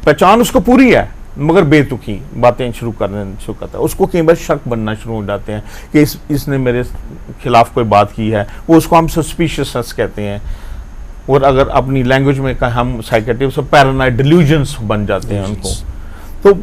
पहचान उसको पूरी है मगर बेतुकी बातें शुरू करता है। उसको कई बार शक बनना शुरू हो जाते हैं कि इसने मेरे खिलाफ कोई बात की है। वो उसको हम सस्पिशियसनेस कहते हैं, और अगर अपनी लैंग्वेज में कहें हम साइकेट्रिस्ट, पैरानॉइड डिल्यूजन्स बन जाते हैं उनको। तो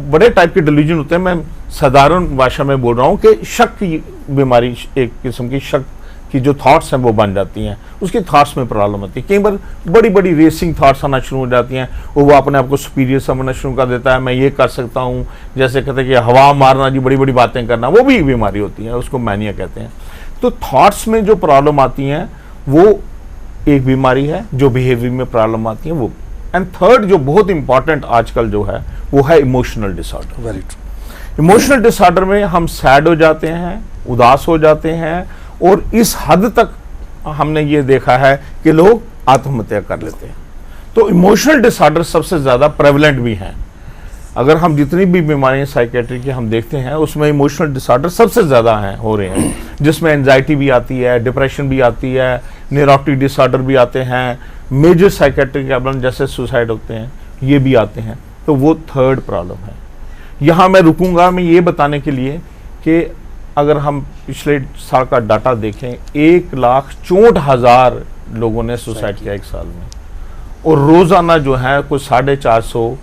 बड़े टाइप के डिल्यूजन होते हैं। मैं साधारण भाषा में बोल रहा हूँ कि शक की बीमारी, एक किस्म की शक कि जो थॉट्स हैं वो बन जाती हैं, उसकी थॉट्स में प्रॉब्लम होती है। कई बार बड़ी बड़ी रेसिंग थॉट्स आना शुरू हो जाती हैं, वो अपने आप को सुपीरियर समझना शुरू कर देता है। मैं ये कर सकता हूँ, जैसे कहते हैं कि हवा मारना जी, बड़ी बड़ी बातें करना, वो भी एक बीमारी होती है, उसको मैनिया कहते हैं। तो थॉट्स में जो प्रॉब्लम आती हैं वो एक बीमारी है, जो बिहेवियर में प्रॉब्लम आती है वो। एंड थर्ड जो बहुत इंपॉर्टेंट आजकल जो है वो है emotional disorder. Very true. Emotional disorder में हम सैड हो जाते हैं, उदास हो जाते हैं, और इस हद तक हमने ये देखा है कि लोग आत्महत्या कर लेते हैं। तो इमोशनल डिसऑर्डर सबसे ज़्यादा प्रेवलेंट भी हैं। अगर हम जितनी भी बीमारियां साइकेट्री की हम देखते हैं, उसमें इमोशनल डिसऑर्डर सबसे ज़्यादा हैं, हो रहे हैं, जिसमें एंजाइटी भी आती है, डिप्रेशन भी आती है, न्यूरोटिक डिसऑर्डर भी आते हैं, मेजर साइकेट्रिक प्रॉब्लम जैसे सुसाइड होते हैं, ये भी आते हैं। तो वो थर्ड प्रॉब्लम है। यहाँ मैं रुकूंगा मैं ये बताने के लिए कि अगर हम पिछले साल का डाटा देखें, 1,64,000 लोगों ने सुसाइड किया एक साल में, और रोज़ाना जो है कुछ 450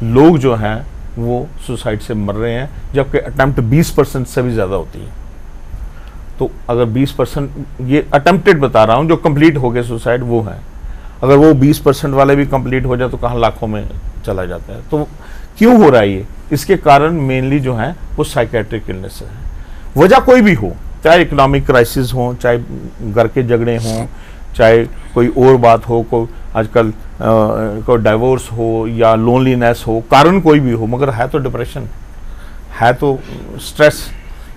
लोग जो हैं वो सुसाइड से मर रहे हैं, जबकि अटेम्प्ट 20% से भी ज़्यादा होती है। तो अगर 20%, ये अटेम्प्टेड बता रहा हूँ, जो कंप्लीट हो गए सुसाइड वो है, अगर वो 20% वाले भी कंप्लीट हो जाए तो कहाँ लाखों में चला जाता है। तो क्यों हो रहा है ये? इसके कारण मेनली जो है वो साइकेट्रिक इलनेस है। वजह कोई भी हो, चाहे इकोनॉमिक क्राइसिस हो, चाहे घर के झगड़े हों, चाहे कोई और बात हो, कोई आजकल कोई डाइवोर्स हो या लोनलीनेस हो, कारण कोई भी हो, मगर है तो डिप्रेशन, है तो स्ट्रेस।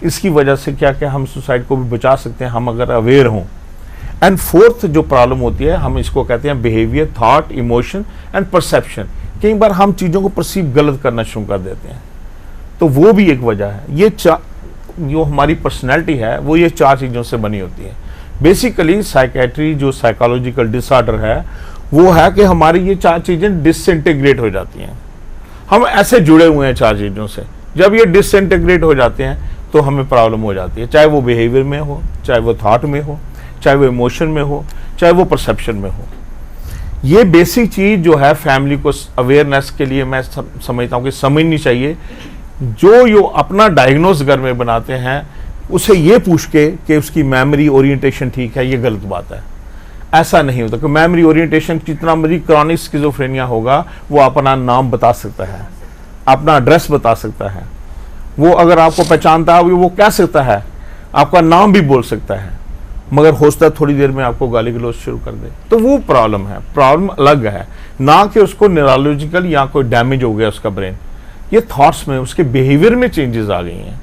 इसकी वजह से क्या क्या हम सुसाइड को भी बचा सकते हैं, हम अगर अवेयर हों। एंड फोर्थ जो प्रॉब्लम होती है, हम इसको कहते हैं behaviour, thought, emotion and perception. कई बार हम चीज़ों को परसीव गलत करना शुरू कर देते हैं, तो वो भी एक वजह है। ये जो हमारी पर्सनैलिटी है वो ये 4 चीज़ों से बनी होती है। बेसिकली साइकेट्री जो साइकोलॉजिकल डिसऑर्डर है वो है कि हमारी ये 4 चीजें डिसइंटीग्रेट हो जाती हैं। हम ऐसे जुड़े हुए हैं 4 चीजों से, जब ये डिसइंटीग्रेट हो जाते हैं तो हमें प्रॉब्लम हो जाती है, चाहे वो बिहेवियर में हो, चाहे वो थॉट में हो, चाहे वो इमोशन में हो, चाहे वो परसेप्शन में हो। ये बेसिक चीज जो है फैमिली को अवेयरनेस के लिए मैं समझता हूँ कि समझनी चाहिए। जो अपना डायग्नोस घर में बनाते हैं उसे ये पूछ के कि उसकी मेमोरी ओरिएंटेशन ठीक है, ये गलत बात है। ऐसा नहीं होता कि मेमोरी ओरिएंटेशन जितना मर्जी क्रॉनिक स्किज़ोफ्रेनिया होगा वो अपना नाम बता सकता है, अपना एड्रेस बता सकता है, वो अगर आपको पहचानता है वो कह सकता है, आपका नाम भी बोल सकता है, मगर हो सकता है थोड़ी देर में आपको गाली गलौज शुरू कर दे। तो वो प्रॉब्लम है, प्रॉब्लम अलग है, ना कि उसको न्यूरोलॉजिकल या कोई डैमेज हो गया उसका ब्रेन। ये थॉट्स में, उसके बिहेवियर में चेंजेस आ गई हैं।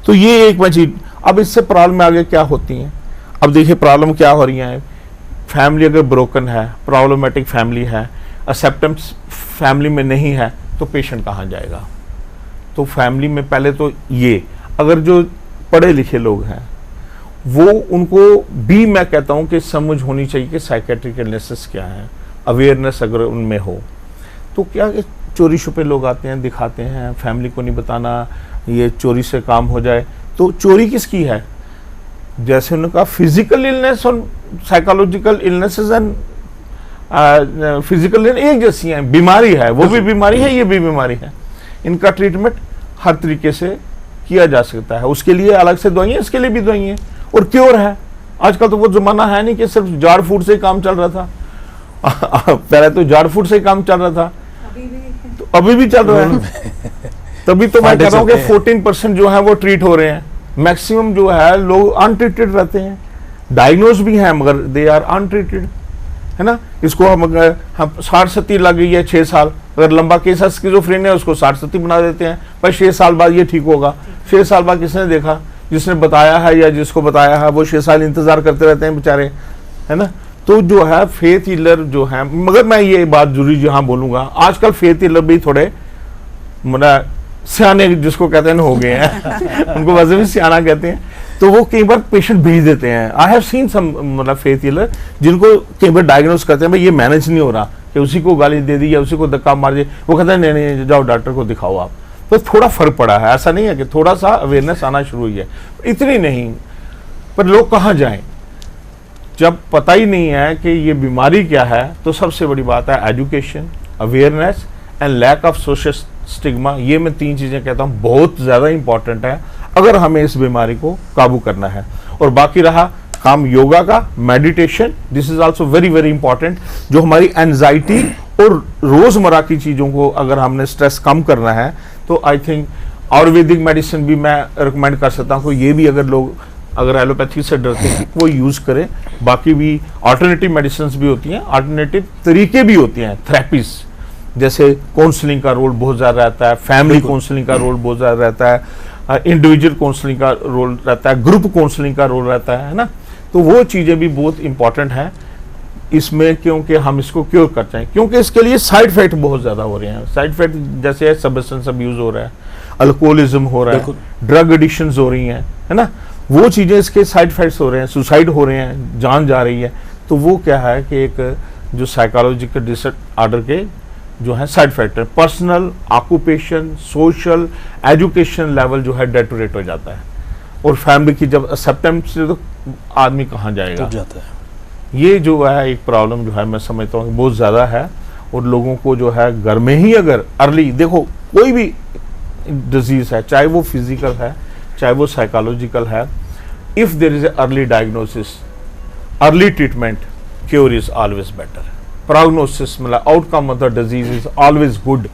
तो ये एक चीज। अब इससे प्रॉब्लम आगे क्या होती हैं? अब देखिए प्रॉब्लम क्या हो रही है। फैमिली अगर ब्रोकन है, प्रॉब्लमेटिक फैमिली है, एक्सेप्टेंस फैमिली में नहीं है, तो पेशेंट कहाँ जाएगा? तो फैमिली में पहले तो ये, अगर जो पढ़े लिखे लोग हैं वो, उनको भी मैं कहता हूँ कि समझ होनी चाहिए कि साइकेट्रिक इलनेसेस क्या है, अवेयरनेस अगर उनमें हो तो क्या चोरी छुपे लोग आते हैं, दिखाते हैं, फैमिली को नहीं बताना, ये चोरी से काम हो जाए। तो चोरी किसकी है? जैसे उन्होंने कहा फिजिकल इलनेस और साइकोलॉजिकल इलनेसेस एंड फिजिकल एक जैसी हैं, बीमारी है, वो भी बीमारी है, ये भी बीमारी है। इनका ट्रीटमेंट हर तरीके से किया जा सकता है, उसके लिए अलग से दवाइयाँ, इसके लिए भी दवाइयाँ और क्योर है। आजकल तो वो जमाना है नहीं कि सिर्फ झाड़ फूट से ही काम चल रहा था। पहले तो झाड़ फूट से ही काम चल रहा था, तो अभी भी चल रहा है। तभी तो मैं कह रहा हूँ कि 14% जो है वो ट्रीट हो रहे हैं, मैक्सिमम जो है लोग अनट्रीटेड रहते हैं, डायग्नोज भी हैं मगर दे आर अनट्रीटेड, है ना। इसको हम 60-70 लग गई है 6 साल, अगर लंबा केस है स्किज़ोफ्रेनिया उसको 60-70 बना देते हैं, पर 6 साल बाद ये ठीक होगा। 6 साल बाद किसने देखा? जिसने बताया है या जिसको बताया है वो 6 साल इंतजार करते रहते हैं बेचारे, है ना। तो जो है फेथ हीलर जो है, मगर मैं ये बात जरूरी जहाँ बोलूंगा, आजकल फेथ हीलर भी थोड़े मतलब सियाने जिसको कहते हैं हो गए हैं उनको वैसे भी सियाना कहते हैं। तो वो कई बार पेशेंट भेज देते हैं। आई हैव सीन सम मतलब फेथ हीलर जिनको कई बार डायग्नोस करते हैं भाई ये मैनेज नहीं हो रहा, कि उसी को गाली दे दी या उसी को धक्का मार दिए, वो कहते हैं नहीं नहीं जाओ डॉक्टर को दिखाओ आप। तो थोड़ा फर्क पड़ा है, ऐसा नहीं है कि थोड़ा सा अवेयरनेस आना शुरू हुई है, इतनी नहीं। पर लोग कहाँ जाएं जब पता ही नहीं है कि ये बीमारी क्या है? तो सबसे बड़ी बात है education, awareness and lack of social stigma. ये मैं 3 चीजें कहता हूँ बहुत ज्यादा इंपॉर्टेंट है अगर हमें इस बीमारी को काबू करना है। और बाकी रहा काम योगा का, meditation, this is also very very important. जो हमारी एंजाइटी और रोजमर्रा की चीजों को अगर हमने स्ट्रेस कम करना है तो आई थिंक आयुर्वेदिक मेडिसिन भी मैं रिकमेंड कर सकता हूँ। ये भी अगर लोग अगर एलोपैथी से डरते हैं वो यूज करें। बाकी भी अल्टरनेटिव मेडिसिन भी होती हैं, अल्टरनेटिव तरीके भी होते हैं, थेरेपीज, जैसे काउंसलिंग का रोल बहुत ज़्यादा रहता है, फैमिली काउंसलिंग का रोल बहुत ज़्यादा रहता है, इंडिविजुअल काउंसलिंग का रोल रहता है, ग्रुप काउंसलिंग का रोल रहता है ना। तो वो चीज़ें भी बहुत इंपॉर्टेंट हैं इसमें, क्योंकि हम इसको क्योर करते हैं, क्योंकि इसके लिए साइड इफेक्ट बहुत ज़्यादा हो रहे हैं। साइड इफेक्ट जैसे सब्सटेंस अब्यूज हो रहा है, अल्कोहलिज्म हो रहा है, ड्रग एडिक्शंस हो रही हैं, है ना, वो चीज़ें इसके साइड इफेक्ट्स हो रहे हैं, सुसाइड हो रहे हैं, जान जा रही है। तो वो क्या है कि एक जो साइकोलॉजिकल डिसऑर्डर के जो है side factor, personal, occupation, social, education level जो है डेटोरेट हो जाता है। और फैमिली की जब एक्सेप्टेंस से तो आदमी कहाँ जाएगा जाता है। ये जो है एक प्रॉब्लम जो है मैं समझता हूँ बहुत ज़्यादा है। और लोगों को जो है घर में ही अगर अर्ली, देखो कोई भी डिजीज़ है, चाहे वो फिजिकल है चाहे वो साइकोलॉजिकल है, if there is a early diagnosis, early treatment, cure is always better. Prognosis मतलब outcome of the disease is always good.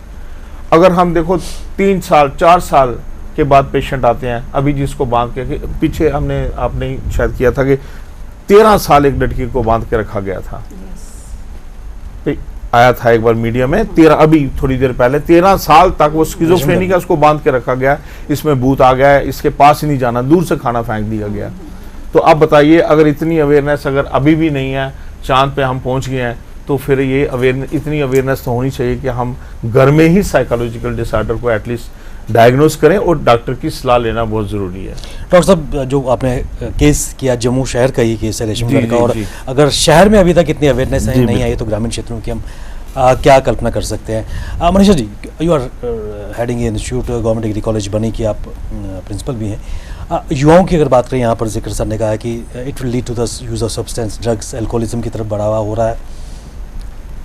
अगर हम देखो 3 साल 4 साल के बाद पेशेंट आते हैं, अभी जिसको बांध के पीछे आपने शायद किया था कि 13 साल एक लड़की को बांध के रखा गया था, आया था एक बार मीडिया में, 13 अभी थोड़ी देर पहले 13 साल तक वो स्किज़ोफ्रेनिया का उसको बांध के रखा गया, इसमें भूत आ गया, इसके पास ही नहीं जाना, दूर से खाना फेंक दिया गया। तो आप बताइए अगर इतनी अवेयरनेस अगर अभी भी नहीं है, चांद पे हम पहुंच गए हैं, तो फिर ये इतनी अवेयरनेस तो होनी चाहिए कि हम घर में ही साइकोलॉजिकल डिसऑर्डर को एटलीस्ट डायग्नोस करें और डॉक्टर की सलाह लेना बहुत ज़रूरी है। डॉक्टर साहब, जो आपने केस किया जम्मू शहर का ही केस है रेशम जी, का, और जी। अगर शहर में अभी तक इतनी अवेयरनेस जी, नहीं आई तो ग्रामीण क्षेत्रों की हम क्या कल्पना कर सकते हैं। Manisha ji, you are heading institute government degree college Bani की आप प्रिंसिपल भी हैं। युवाओं की अगर बात करें, यहाँ पर जिक्र सर ने कहा है कि it will lead to the use of substance, drugs, alcoholism की तरफ बढ़ावा हो रहा है।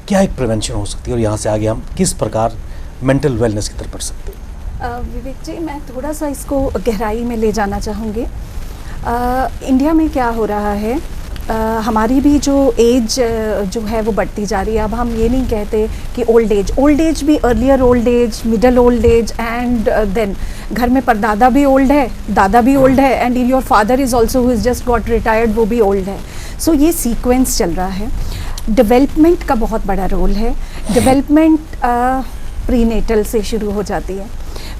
क्या एक प्रिवेंशन हो सकती है और यहाँ से आगे हम किस प्रकार मेंटल वेलनेस की तरफ बढ़ सकते हैं? विवेक जी, मैं थोड़ा सा इसको गहराई में ले जाना चाहूँगी। इंडिया में क्या हो रहा है, हमारी भी जो एज जो है वो बढ़ती जा रही है। अब हम ये नहीं कहते कि ओल्ड एज भी, earlier old age, middle old age, and then घर में परदादा भी ओल्ड है, दादा भी ओल्ड है, and your father is also who is just got retired, वो भी ओल्ड है। सो ये सीक्वेंस चल रहा है। डेवलपमेंट का बहुत बड़ा रोल है। डेवलपमेंट प्रीनेटल से शुरू हो जाती है।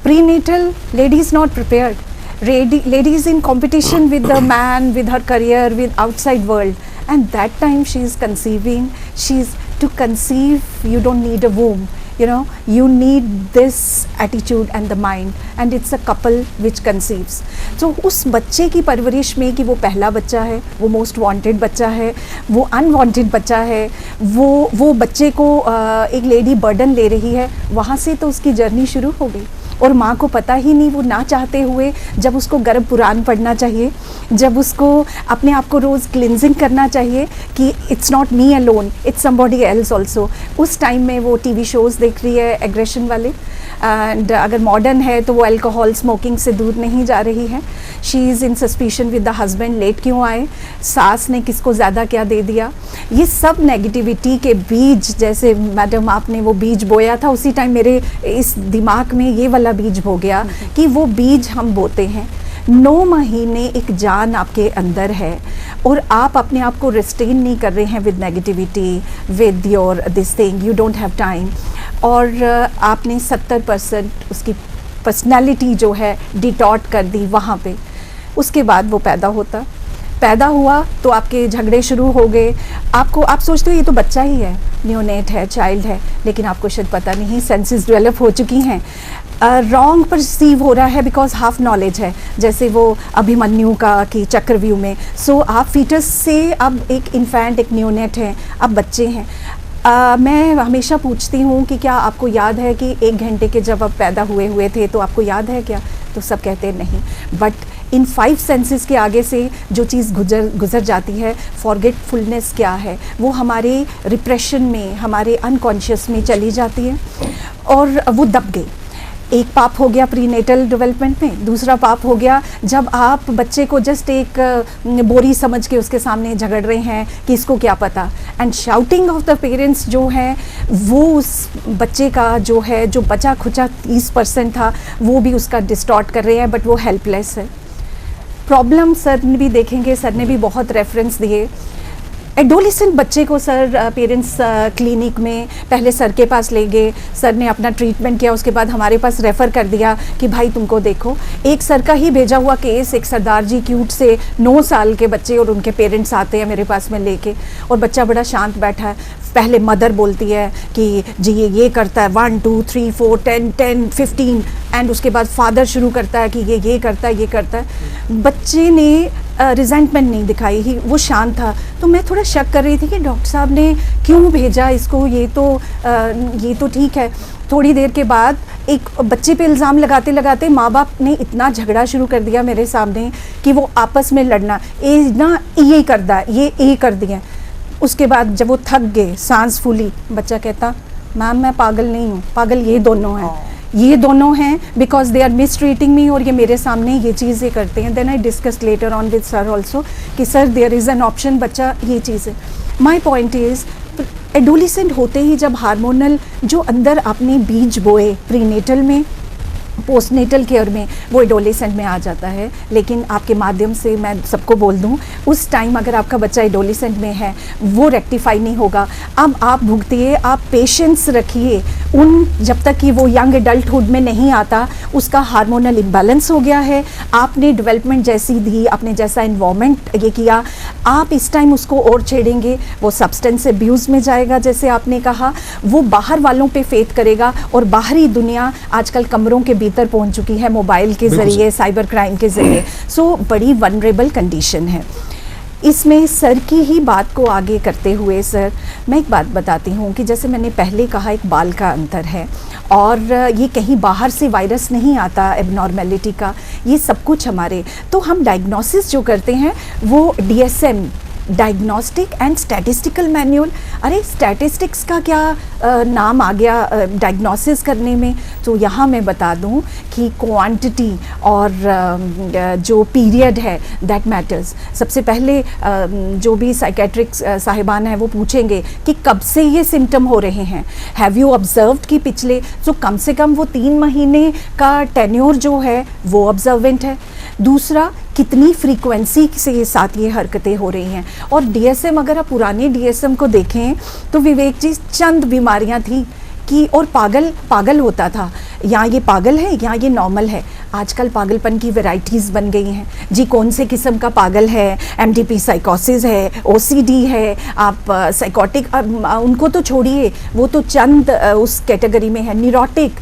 Prenatal, lady is not prepared. Lady is in competition with the man, with her career, with outside world, and that time she is conceiving. To conceive, you don't need a womb, you need this attitude and the mind, and it's a couple which conceives. So उस बच्चे की परवरिश में कि वो पहला बच्चा है, वो मोस्ट वांटेड बच्चा है, वो अनवांटेड बच्चा है, वो बच्चे को एक लेडी बर्डन ले रही है, वहाँ से तो उसकी जर्नी शुरू हो गई। और माँ को पता ही नहीं, वो ना चाहते हुए जब उसको गर्भ पुराण पढ़ना चाहिए, जब उसको अपने आप को रोज़ क्लिनजिंग करना चाहिए कि it's not me alone, it's somebody else also, उस टाइम में वो टीवी शोज़ देख रही है एग्रेशन वाले, एंड अगर मॉडर्न है तो वो अल्कोहल स्मोकिंग से दूर नहीं जा रही है। She is in suspicion with the husband, late क्यों आए, सास ने किसको ज़्यादा क्या दे दिया। ये सब नेगेटिविटी के बीज, जैसे मैडम आपने वो बीज बोया था, उसी टाइम मेरे इस दिमाग में ये वाला बीज हो गया कि वो बीज हम बोते हैं। 9 महीने एक जान आपके अंदर है और आप अपने आप को रिस्ट्रेन नहीं कर रहे हैं with negativity, with your this thing, you don't have time, और आपने 70% उसकी पर्सनालिटी जो है डिटॉर्ट कर दी वहाँ पे। उसके बाद वो पैदा हुआ तो आपके झगड़े शुरू हो गए। आप सोचते हो ये तो बच्चा ही है, न्यूनेट है, चाइल्ड है, लेकिन आपको शायद पता नहीं सेंसेस डेवलप हो चुकी हैं। रॉन्ग परसीव हो रहा है बिकॉज हाफ नॉलेज है, जैसे वो अभिमन्यु का कि चक्रव्यूह में। सो आप फीटस से अब एक इन्फेंट, एक न्यूनेट हैं, अब बच्चे हैं। मैं हमेशा पूछती हूँ कि क्या आपको याद है कि 1 घंटे के जब आप पैदा हुए थे तो आपको याद है क्या, तो सब कहते हैं नहीं। बट इन 5 सेंसेस के आगे से जो चीज़ गुजर जाती है, फॉरगेटफुलनेस क्या है, वो हमारे रिप्रेशन में, हमारे अनकॉन्शियस में चली जाती है और वो दब गई। एक पाप हो गया प्रीनेटल डेवलपमेंट में, दूसरा पाप हो गया जब आप बच्चे को जस्ट एक बोरी समझ के उसके सामने झगड़ रहे हैं कि इसको क्या पता, and shouting of the parents जो है वो उस बच्चे का जो है, जो बचा खुचा 30% था, वो भी उसका डिस्टॉर्ट कर रहे हैं, बट वो हेल्पलेस है। प्रॉब्लम सर ने भी देखेंगे, सर ने भी बहुत रेफरेंस दिए। एडोलेसेंट बच्चे को सर पेरेंट्स क्लिनिक में पहले सर के पास ले गए, सर ने अपना ट्रीटमेंट किया, उसके बाद हमारे पास रेफ़र कर दिया कि भाई तुमको देखो। एक सर का ही भेजा हुआ केस, एक सरदार जी क्यूट से 9 साल के बच्चे और उनके पेरेंट्स आते हैं मेरे पास में लेके, और बच्चा बड़ा शांत बैठा है। पहले मदर बोलती है कि जी ये करता है 1 2 3 4 10 15, एंड उसके बाद फादर शुरू करता है कि ये करता है। बच्चे ने रिजेंटमेंट नहीं दिखाई ही, वो शांत था। तो मैं थोड़ा शक कर रही थी कि डॉक्टर साहब ने क्यों भेजा इसको, ये तो ठीक है। थोड़ी देर के बाद एक बच्चे पे इल्ज़ाम लगाते लगाते माँ बाप ने इतना झगड़ा शुरू कर दिया मेरे सामने कि वो आपस में लड़ना, ये करता है, ये कर दिया। उसके बाद जब वो थक गए, सांस फूली, बच्चा कहता मैम मैं पागल नहीं हूँ, पागल ये दोनों हैं because they are mistreating me, और ये मेरे सामने ये चीज़ें करते हैं। Then I discuss later on with sir also कि sir there is an option, बच्चा ये चीज़ है। माई पॉइंट इज़ एडोलेसेंट होते ही जब हार्मोनल जो अंदर आपने बीज बोए प्रीनेटल में, पोस्टनेटल केयर में, वो एडोलेसेंट में आ जाता है। लेकिन आपके माध्यम से मैं सबको बोल दूं, उस टाइम अगर आपका बच्चा एडोलेसेंट में है वो रेक्टिफाई नहीं होगा। अब आप भुगतिए, आप पेशेंस रखिए, उन जब तक कि वो यंग एडल्टहुड में नहीं आता उसका हार्मोनल इम्बैलेंस हो गया है, आपने डेवलपमेंट जैसी दी, आपने जैसा इन्वायरमेंट ये किया, आप इस टाइम उसको और छेड़ेंगे, वो सब्सटेंस अब्यूज़ में जाएगा जैसे आपने कहा, वो बाहर वालों पे फेथ करेगा और बाहरी दुनिया आजकल कमरों के भीतर पहुंच चुकी है मोबाइल के ज़रिए, साइबर क्राइम के ज़रिए। सो बड़ी वनरेबल कंडीशन है। इसमें सर की ही बात को आगे करते हुए सर मैं एक बात बताती हूँ कि जैसे मैंने पहले कहा एक बाल का अंतर है और ये कहीं बाहर से वायरस नहीं आता एबनॉर्मेलिटी का, ये सब कुछ हमारे, तो हम डायग्नोसिस जो करते हैं वो DSM diagnostic and statistical manual, अरे स्टैटिस्टिक्स का क्या नाम आ गया डायग्नोसिस करने में, तो यहाँ मैं बता दूँ कि क्वांटिटी और जो पीरियड है दैट मैटर्स। सबसे पहले जो भी साइकेट्रिक साहिबान हैं वो पूछेंगे कि कब से ये सिम्टम हो रहे हैं, हैव यू ऑब्जर्व्ड कि पिछले, तो कम से कम वो 3 महीने का टेन्योर जो है वो ऑब्जर्वेंट है। दूसरा, कितनी फ्रीक्वेंसी के साथ ये हरकतें हो रही हैं। और DSM, अगर आप पुराने DSM को देखें तो विवेक जी चंद बीमारियां थी कि और पागल होता था, यहाँ ये पागल है, यहाँ ये नॉर्मल है। आजकल पागलपन की वैरायटीज़ बन गई हैं जी, कौन से किस्म का पागल है, MTP साइकोसिस है, OCD है, आप साइकोटिक, उनको तो छोड़िए, वो तो चंद उस कैटेगरी में है। न्यूरोटिक,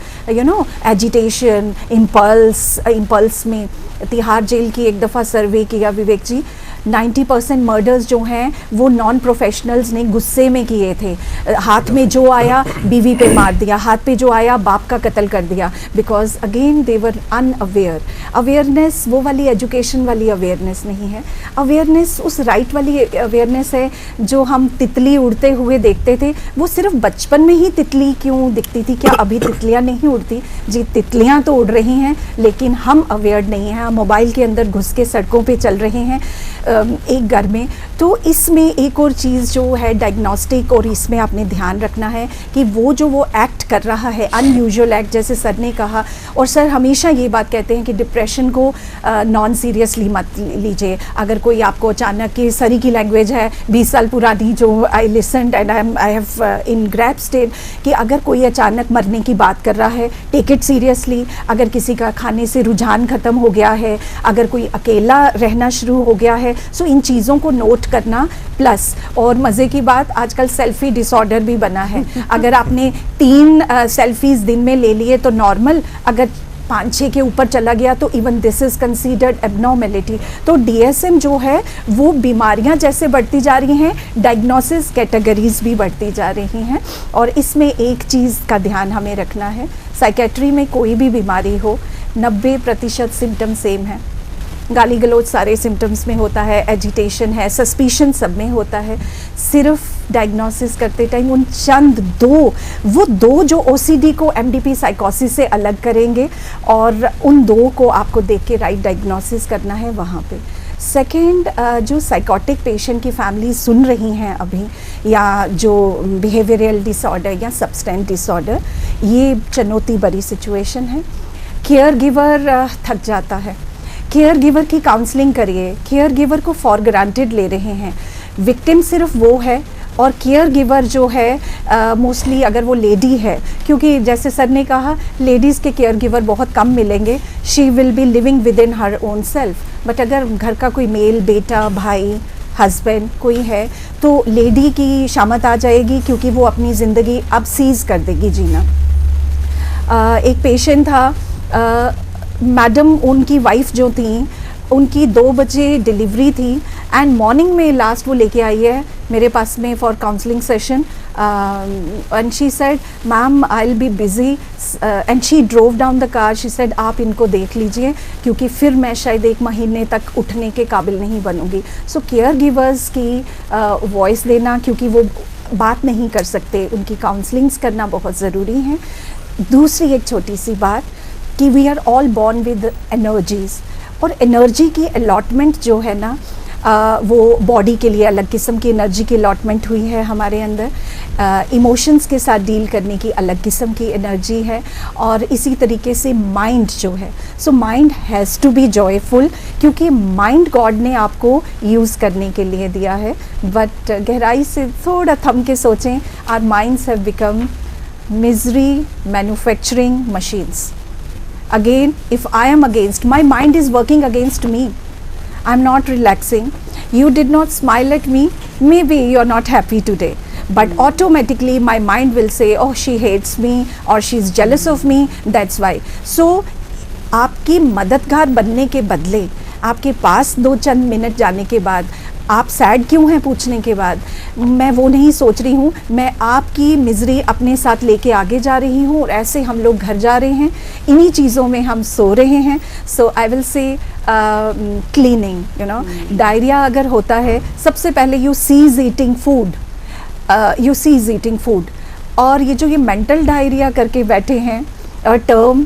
एजिटेशन, इम्पल्स में तिहाड़ जेल की एक दफ़ा सर्वे किया विवेक जी, 90% मर्डर्स जो हैं वो नॉन प्रोफेशनल्स ने गुस्से में किए थे। हाथ में जो आया बीवी पे मार दिया, हाथ पे जो आया बाप का कत्ल कर दिया, because again they were unaware. Awareness वो वाली एजुकेशन वाली अवेयरनेस नहीं है, अवेयरनेस उस राइट वाली अवेयरनेस है जो हम तितली उड़ते हुए देखते थे। वो सिर्फ बचपन में ही तितली क्यों दिखती थी, क्या अभी तितलियाँ नहीं उड़ती जी? तितलियाँ तो उड़ रही हैं लेकिन हम अवेयर नहीं हैं, हम मोबाइल के अंदर घुस के सड़कों पे चल रहे हैं एक घर में। तो इसमें एक और चीज़ जो है डायग्नोस्टिक, और इसमें आपने ध्यान रखना है कि वो जो वो एक्ट कर रहा है अनयूजुअल एक्ट, जैसे सर ने कहा, और सर हमेशा ये बात कहते हैं कि डिप्रेशन को नॉन सीरियसली मत लीजिए। अगर कोई आपको अचानक की, सरी की लैंग्वेज है 20 साल पुरानी जो I listened and I have in grab state, कि अगर कोई अचानक मरने की बात कर रहा है टेक इट सीरियसली। अगर किसी का खाने से रुझान ख़त्म हो गया है, अगर कोई अकेला रहना शुरू हो गया है, सो इन चीज़ों को नोट करना। प्लस और मज़े की बात, आजकल सेल्फी डिसऑर्डर भी बना है। अगर आपने 3 सेल्फीज़ दिन में ले लिए तो नॉर्मल, अगर 5-6 के ऊपर चला गया तो even this is considered abnormality. तो DSM जो है वो बीमारियां जैसे बढ़ती जा रही हैं, डायग्नोसिस कैटेगरीज भी बढ़ती जा रही हैं। और इसमें एक चीज़ का ध्यान हमें रखना है, साइकेट्री में कोई भी बीमारी हो 90% सिम्टम सेम है। गाली गलौज सारे सिम्टम्स में होता है, एजिटेशन है, सस्पिशन सब में होता है। सिर्फ डायग्नोसिस करते टाइम उन चंद दो जो OCD को MDP साइकोसिस से अलग करेंगे, और उन 2 को आपको देख के राइट डायग्नोसिस करना है वहाँ पे। सेकेंड, जो साइकोटिक पेशेंट की फैमिली सुन रही हैं अभी, या जो बिहेवियरल डिसऑर्डर या सब्सटेंस डिसऑर्डर, ये चुनौती भरी सिचुएशन है। केयर गिवर थक जाता है, केयर गिवर की काउंसलिंग करिए। केयर गिवर को फॉर ग्रांटेड ले रहे हैं, विक्टिम सिर्फ वो है, और केयर गिवर जो है मोस्टली अगर वो लेडी है, क्योंकि जैसे सर ने कहा लेडीज़ के केयर गिवर बहुत कम मिलेंगे, she will be living with in her own self. But अगर घर का कोई मेल, बेटा, भाई, हस्बैंड कोई है, तो लेडी की शामत आ जाएगी, क्योंकि वो अपनी ज़िंदगी अब सीज़ कर देगी जीना। एक पेशेंट था, मैडम उनकी वाइफ जो थी उनकी 2 बजे डिलीवरी थी, एंड मॉर्निंग में लास्ट वो लेके आई है मेरे पास में for counselling session, and she said ma'am I will B busy, and she drove down the car. She said आप इनको देख लीजिए, क्योंकि फिर मैं शायद 1 महीने तक उठने के काबिल नहीं बनूंगी। सो केयर गिवर्स की वॉइस देना, क्योंकि वो बात नहीं कर सकते, उनकी काउंसलिंग्स करना बहुत ज़रूरी है। दूसरी एक छोटी सी बात कि we are all born with energies, और एनर्जी की अलॉटमेंट जो है ना, वो बॉडी के लिए अलग किस्म की एनर्जी की अलॉटमेंट हुई है हमारे अंदर, इमोशंस के साथ डील करने की अलग किस्म की एनर्जी है, और इसी तरीके से माइंड जो है, so mind has to be joyful, क्योंकि माइंड गॉड ने आपको यूज़ करने के लिए दिया है। बट गहराई से थोड़ा थम के सोचें, our minds have become misery manufacturing machines. Again, if I am against, my mind is working against me. I'm not relaxing. You did not smile at me. Maybe you're not happy today. But automatically my mind will say, oh, she hates me or she's jealous of me. That's why. So, आपकी मददगार बनने के बदले आपके पास 2 चंद minute जाने के बाद आप सैड क्यों हैं पूछने के बाद मैं वो नहीं सोच रही हूँ, मैं आपकी मिजरी अपने साथ लेके आगे जा रही हूँ और ऐसे हम लोग घर जा रहे हैं, इन्हीं चीज़ों में हम सो रहे हैं. So I will say cleaning, you know, diarrhoea अगर होता है सबसे पहले यू सीज ईटिंग फूड, और ये जो ये मेंटल डायरिया करके बैठे हैं term,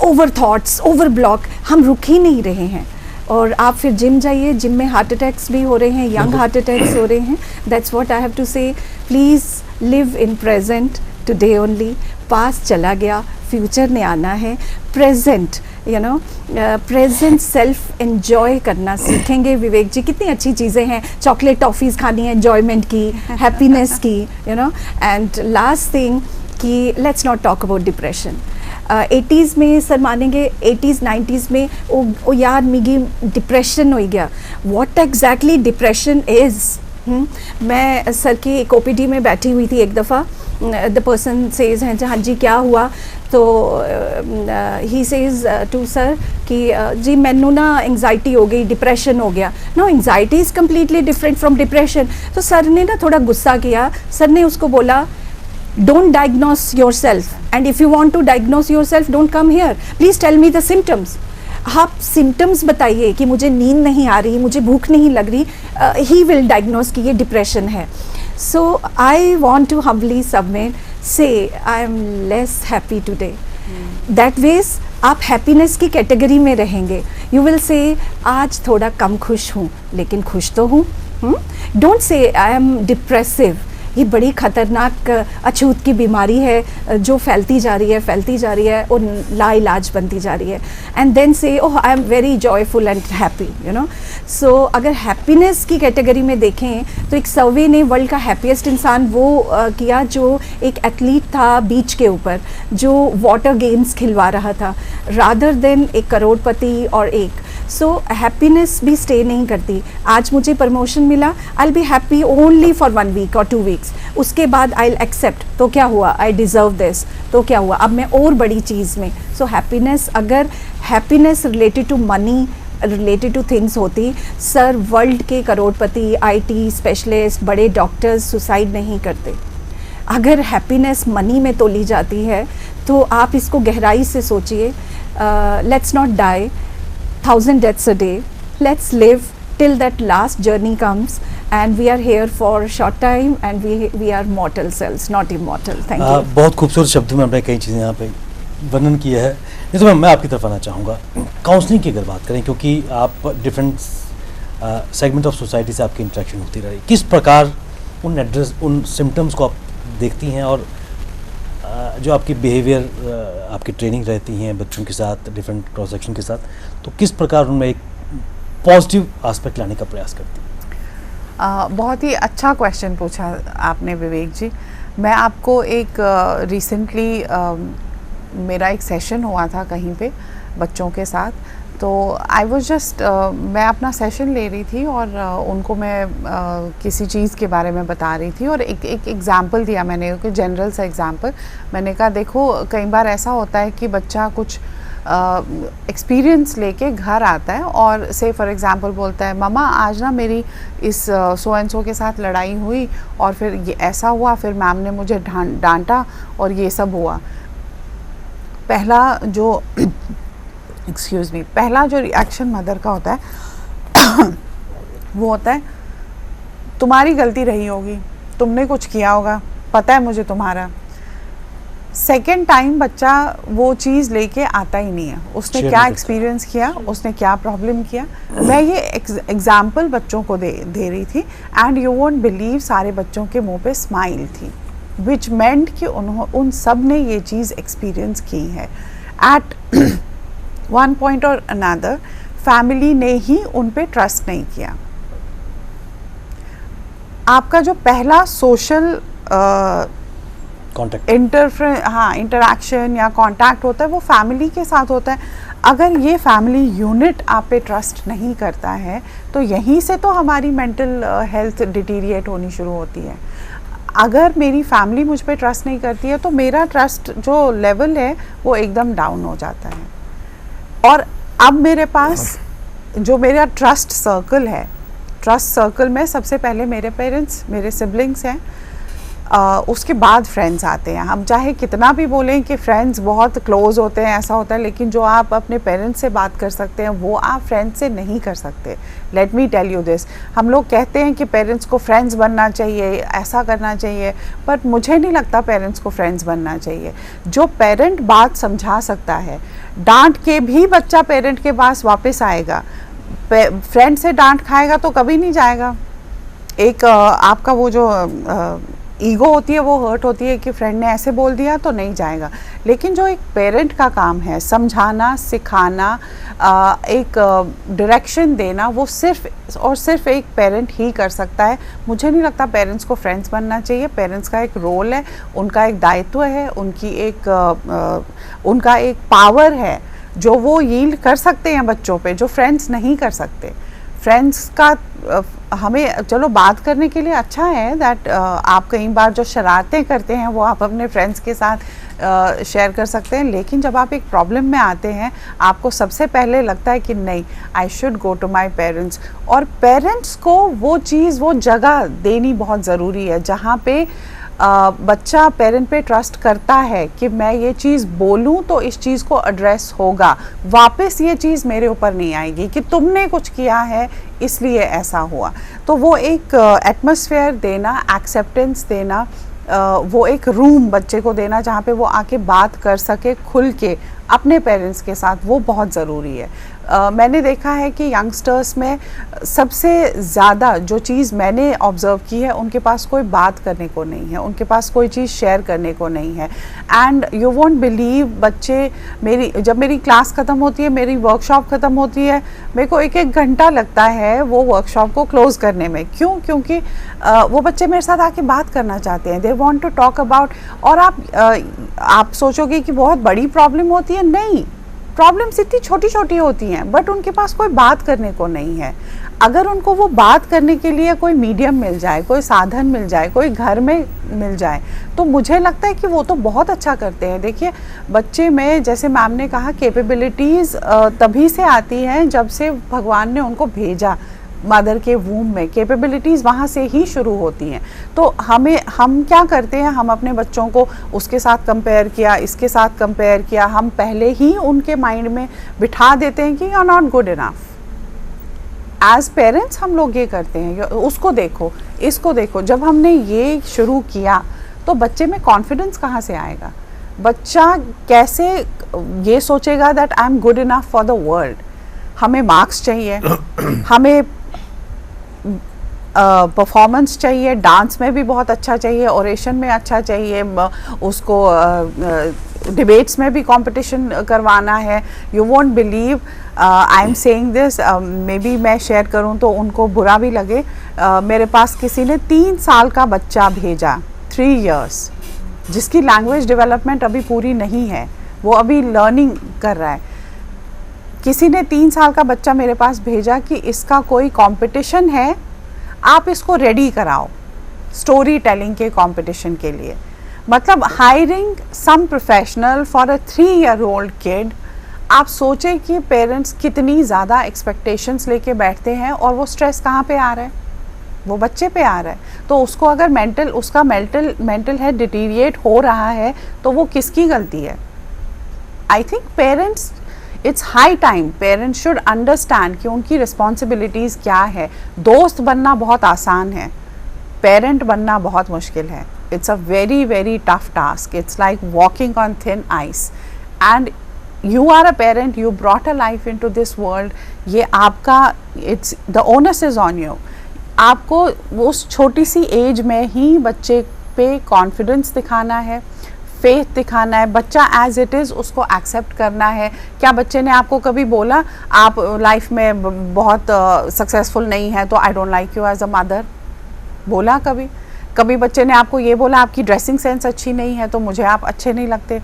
over thoughts, over block, हम रुक ही नहीं रहे हैं. और आप फिर जिम जाइए, जिम में हार्ट अटैक्स भी हो रहे हैं, यंग हार्ट अटैक्स हो रहे हैं. That's what I have to say. Please live in present today only. Past चला गया, फ्यूचर ने आना है. Present, you know, present self enjoy करना सीखेंगे. विवेक जी, कितनी अच्छी चीज़ें हैं. चॉकलेट टॉफ़ीज़ खानी है एंजॉयमेंट की, हैप्पीनेस की, you know. And last thing कि let's not talk about depression. 80s में सर मानेंगे, 80s 90s में ओ यार मिगी डिप्रेशन हो गया. What exactly depression is. मैं सर की एक OPD में बैठी हुई थी एक दफ़ा. द पर्सन सेज हैं, हाँ जी क्या हुआ, तो ही सेज टू सर कि जी मैनू ना एंग्जाइटी हो गई, डिप्रेशन हो गया. No, anxiety is completely different from depression. तो सर ने ना थोड़ा गुस्सा किया. सर ने उसको बोला, don't diagnose yourself, and if you want to diagnose yourself, don't come here. Please tell me the symptoms. आप symptoms बताइए कि मुझे नींद नहीं आ रही, मुझे भूख नहीं लग रही. He will diagnose कि ये डिप्रेशन है. So I want to humbly submit, say I am less happy today. That ways आप हैप्पीनेस की कैटेगरी में रहेंगे. यू विल से आज थोड़ा कम खुश हूँ लेकिन खुश तो हूँ. Don't say I am depressive. ये बड़ी ख़तरनाक अछूत की बीमारी है जो फैलती जा रही है और लाइलाज बनती जा रही है. And then say oh I am very joyful and happy, you know. So अगर हैप्पीनेस की कैटेगरी में देखें तो एक सर्वे ने वर्ल्ड का हैप्पीएस्ट इंसान वो किया जो एक एथलीट था बीच के ऊपर, जो वाटर गेम्स खिलवा रहा था, रादर देन एक करोड़पति और एक. सो हैप्पीनेस भी स्टे नहीं करती. आज मुझे प्रमोशन मिला, I will be happy only for 1 week और 2 वीक्स. उसके बाद आई विल एक्सेप्ट, तो क्या हुआ, आई डिज़र्व दिस, तो क्या हुआ, अब मैं और बड़ी चीज़ में. सो हैप्पीनेस, अगर happiness related to money, related to things होती, सर वर्ल्ड के करोड़पति, IT स्पेशलिस्ट, बड़े डॉक्टर्स सुसाइड नहीं करते. अगर हैप्पीनेस मनी में तोली जाती है तो आप इसको गहराई से सोचिए. Let's not die 1000 deaths a day. Let's live till that last journey comes, and we are here for a short time, and we are mortal cells, not immortal. Thank you. बहुत खूबसूरत शब्दों में आपने कई चीज़ें यहाँ पे वर्णन किया है. नहीं तो मैं आपकी तरफ आना चाहूँगा. काउंसलिंग की अगर बात करें, क्योंकि आप डिफरेंट सेगमेंट ऑफ सोसाइटी से आपकी इंटरेक्शन होती रही, किस प्रकार उन सिम्टम्स को आप देखती हैं, और जो आपकी बिहेवियर, आपकी ट्रेनिंग रहती हैं बच्चों के साथ, डिफरेंट क्रॉस सेक्शन के साथ, तो किस प्रकार उनमें एक पॉजिटिव एस्पेक्ट लाने का प्रयास करती हैं? बहुत ही अच्छा क्वेश्चन पूछा आपने विवेक जी. मैं आपको एक रिसेंटली मेरा एक सेशन हुआ था कहीं पे बच्चों के साथ, तो आई वॉज जस्ट मैं अपना सेशन ले रही थी और उनको मैं किसी चीज़ के बारे में बता रही थी और एक एग्ज़ाम्पल दिया मैंने, जनरल सा एग्ज़ाम्पल. मैंने कहा देखो कई बार ऐसा होता है कि बच्चा कुछ एक्सपीरियंस लेके घर आता है और से फॉर एग्ज़ाम्पल बोलता है, मम्मा आज ना मेरी इस सो एंड सो के साथ लड़ाई हुई और फिर ये ऐसा हुआ, फिर मैम ने मुझे डांटा और ये सब हुआ. पहला जो एक्सक्यूज़ मी, पहला जो रिएक्शन मदर का होता है वो होता है तुम्हारी गलती रही होगी, तुमने कुछ किया होगा, पता है मुझे तुम्हारा. सेकेंड टाइम बच्चा वो चीज़ लेके आता ही नहीं है, उसने क्या एक्सपीरियंस किया, उसने क्या प्रॉब्लम किया. मैं ये एग्जाम्पल बच्चों को दे रही थी एंड यू वोंट बिलीव सारे बच्चों के मुंह पे स्माइल थी, विच मेंट कि उन सब ने ये चीज़ एक्सपीरियंस की है. एट वन पॉइंट और अनदर फैमिली ने ही उन पे ट्रस्ट नहीं किया. आपका जो पहला सोशल कॉन्टैक्ट इंटरैक्शन या कांटेक्ट होता है वो फैमिली के साथ होता है। अगर ये फैमिली यूनिट आप पे ट्रस्ट नहीं करता है तो यहीं से तो हमारी मेंटल हेल्थ डिटीरिएट होनी शुरू होती है। अगर मेरी फैमिली मुझ पे ट्रस्ट नहीं करती है तो मेरा ट्रस्ट जो लेवल है वो एकदम डाउन हो जाता है। और अब मेरे पास जो मेरा ट्रस्ट सर्कल है, ट्रस्ट सर्कल में सबसे पहले मेरे पेरेंट्स, मेरे सिबलिंग्स हैं, उसके बाद फ्रेंड्स आते हैं। हम चाहे कितना भी बोलें कि फ्रेंड्स बहुत क्लोज होते हैं, ऐसा होता है, लेकिन जो आप अपने पेरेंट्स से बात कर सकते हैं वो आप फ्रेंड्स से नहीं कर सकते। Let me tell you this, हम लोग कहते हैं कि पेरेंट्स को फ्रेंड्स बनना चाहिए, ऐसा करना चाहिए, बट मुझे नहीं लगता पेरेंट्स को फ्रेंड्स बनना चाहिए। जो पेरेंट बात समझा सकता है, डांट के भी बच्चा पेरेंट के पास वापस आएगा, फ्रेंड से डांट खाएगा तो कभी नहीं जाएगा। एक आपका वो जो ईगो होती है वो हर्ट होती है कि फ्रेंड ने ऐसे बोल दिया तो नहीं जाएगा। लेकिन जो एक पेरेंट का काम है समझाना, सिखाना, एक डायरेक्शन देना, वो सिर्फ और सिर्फ एक पेरेंट ही कर सकता है। मुझे नहीं लगता पेरेंट्स को फ्रेंड्स बनना चाहिए। पेरेंट्स का एक रोल है, उनका एक दायित्व है, उनका एक पावर है जो वो यील्ड कर सकते हैं बच्चों पे, जो फ्रेंड्स नहीं कर सकते। फ्रेंड्स का हमें चलो बात करने के लिए अच्छा है दैट आप कई बार जो शरारतें करते हैं वो आप अपने फ्रेंड्स के साथ शेयर कर सकते हैं, लेकिन जब आप एक प्रॉब्लम में आते हैं आपको सबसे पहले लगता है कि नहीं, I should go to my parents. और पेरेंट्स को वो चीज़, वो जगह देनी बहुत ज़रूरी है जहाँ पे बच्चा पेरेंट पे ट्रस्ट करता है कि मैं ये चीज़ बोलूँ तो इस चीज़ को एड्रेस होगा, वापस ये चीज़ मेरे ऊपर नहीं आएगी कि तुमने कुछ किया है इसलिए ऐसा हुआ। तो वो एक एटमॉस्फेयर देना, एक्सेप्टेंस देना, वो एक रूम बच्चे को देना जहाँ पे वो आके बात कर सके खुल के अपने पेरेंट्स के साथ, वो बहुत ज़रूरी है। मैंने देखा है कि यंगस्टर्स में सबसे ज़्यादा जो चीज़ मैंने ऑब्ज़र्व की है, उनके पास कोई बात करने को नहीं है, उनके पास कोई चीज़ शेयर करने को नहीं है। एंड यू वोंट बिलीव, बच्चे जब मेरी क्लास ख़त्म होती है, मेरी वर्कशॉप ख़त्म होती है, मेरे को 1-1 घंटा लगता है वो वर्कशॉप को क्लोज़ करने में। क्यों? क्योंकि वो बच्चे मेरे साथ आके बात करना चाहते हैं, they want to talk about. और आप सोचोगे कि बहुत बड़ी प्रॉब्लम होती है, नहीं, प्रॉब्लम्स इतनी छोटी छोटी होती हैं, बट उनके पास कोई बात करने को नहीं है। अगर उनको वो बात करने के लिए कोई मीडियम मिल जाए, कोई साधन मिल जाए, कोई घर में मिल जाए, तो मुझे लगता है कि वो तो बहुत अच्छा करते हैं। देखिए, बच्चे में, जैसे मैम ने कहा, कैपेबिलिटीज़ तभी से आती हैं जब से भगवान ने उनको भेजा मदर के वूम में, कैपेबिलिटीज़ वहाँ से ही शुरू होती हैं। तो हम क्या करते हैं, हम अपने बच्चों को उसके साथ कंपेयर किया, इसके साथ कंपेयर किया, हम पहले ही उनके माइंड में बिठा देते हैं कि you are not good enough. As parents हम लोग ये करते हैं, उसको देखो, इसको देखो। जब हमने ये शुरू किया तो बच्चे में कॉन्फिडेंस कहाँ से आएगा? बच्चा कैसे ये सोचेगा that I am good enough for the world? हमें मार्क्स चाहिए, हमें परफॉर्मेंस चाहिए, डांस में भी बहुत अच्छा चाहिए, ओरेशन में अच्छा चाहिए, उसको डिबेट्स में भी कंपटीशन करवाना है। You won't believe, I am saying this, may be मैं शेयर करूं तो उनको बुरा भी लगे, मेरे पास किसी ने 3 साल का बच्चा भेजा, 3 इयर्स, जिसकी लैंग्वेज डेवलपमेंट अभी पूरी नहीं है, वो अभी लर्निंग कर रहा है। किसी ने 3 साल का बच्चा मेरे पास भेजा कि इसका कोई कंपटीशन है, आप इसको रेडी कराओ स्टोरी टेलिंग के कंपटीशन के लिए। मतलब hiring some professional for a 3-year-old kid. आप सोचें कि पेरेंट्स कितनी ज़्यादा एक्सपेक्टेशंस लेके बैठते हैं और वो स्ट्रेस कहाँ पे आ रहा है? वो बच्चे पे आ रहा है। तो उसको अगर उसका मेंटल हेल्थ डिटीरिएट हो रहा है तो वो किसकी गलती है? I think parents, it's high time parents should understand कि उनकी रिस्पॉन्सिबिलिटीज़ क्या है। दोस्त बनना बहुत आसान है, पेरेंट बनना बहुत मुश्किल है। It's a very very tough task, it's like walking on thin ice. And you are a parent, you brought a life into this world, ये आपका, it's the onus is on you. आपको उस छोटी सी as में ही बच्चे पे confidence दिखाना है, फेथ दिखाना है, बच्चा एज इट इज़ उसको एक्सेप्ट करना है। क्या बच्चे ने आपको कभी बोला आप लाइफ में बहुत सक्सेसफुल नहीं है तो I don't like you as a mother? बोला कभी? कभी बच्चे ने आपको ये बोला आपकी ड्रेसिंग सेंस अच्छी नहीं है तो मुझे आप अच्छे नहीं लगते।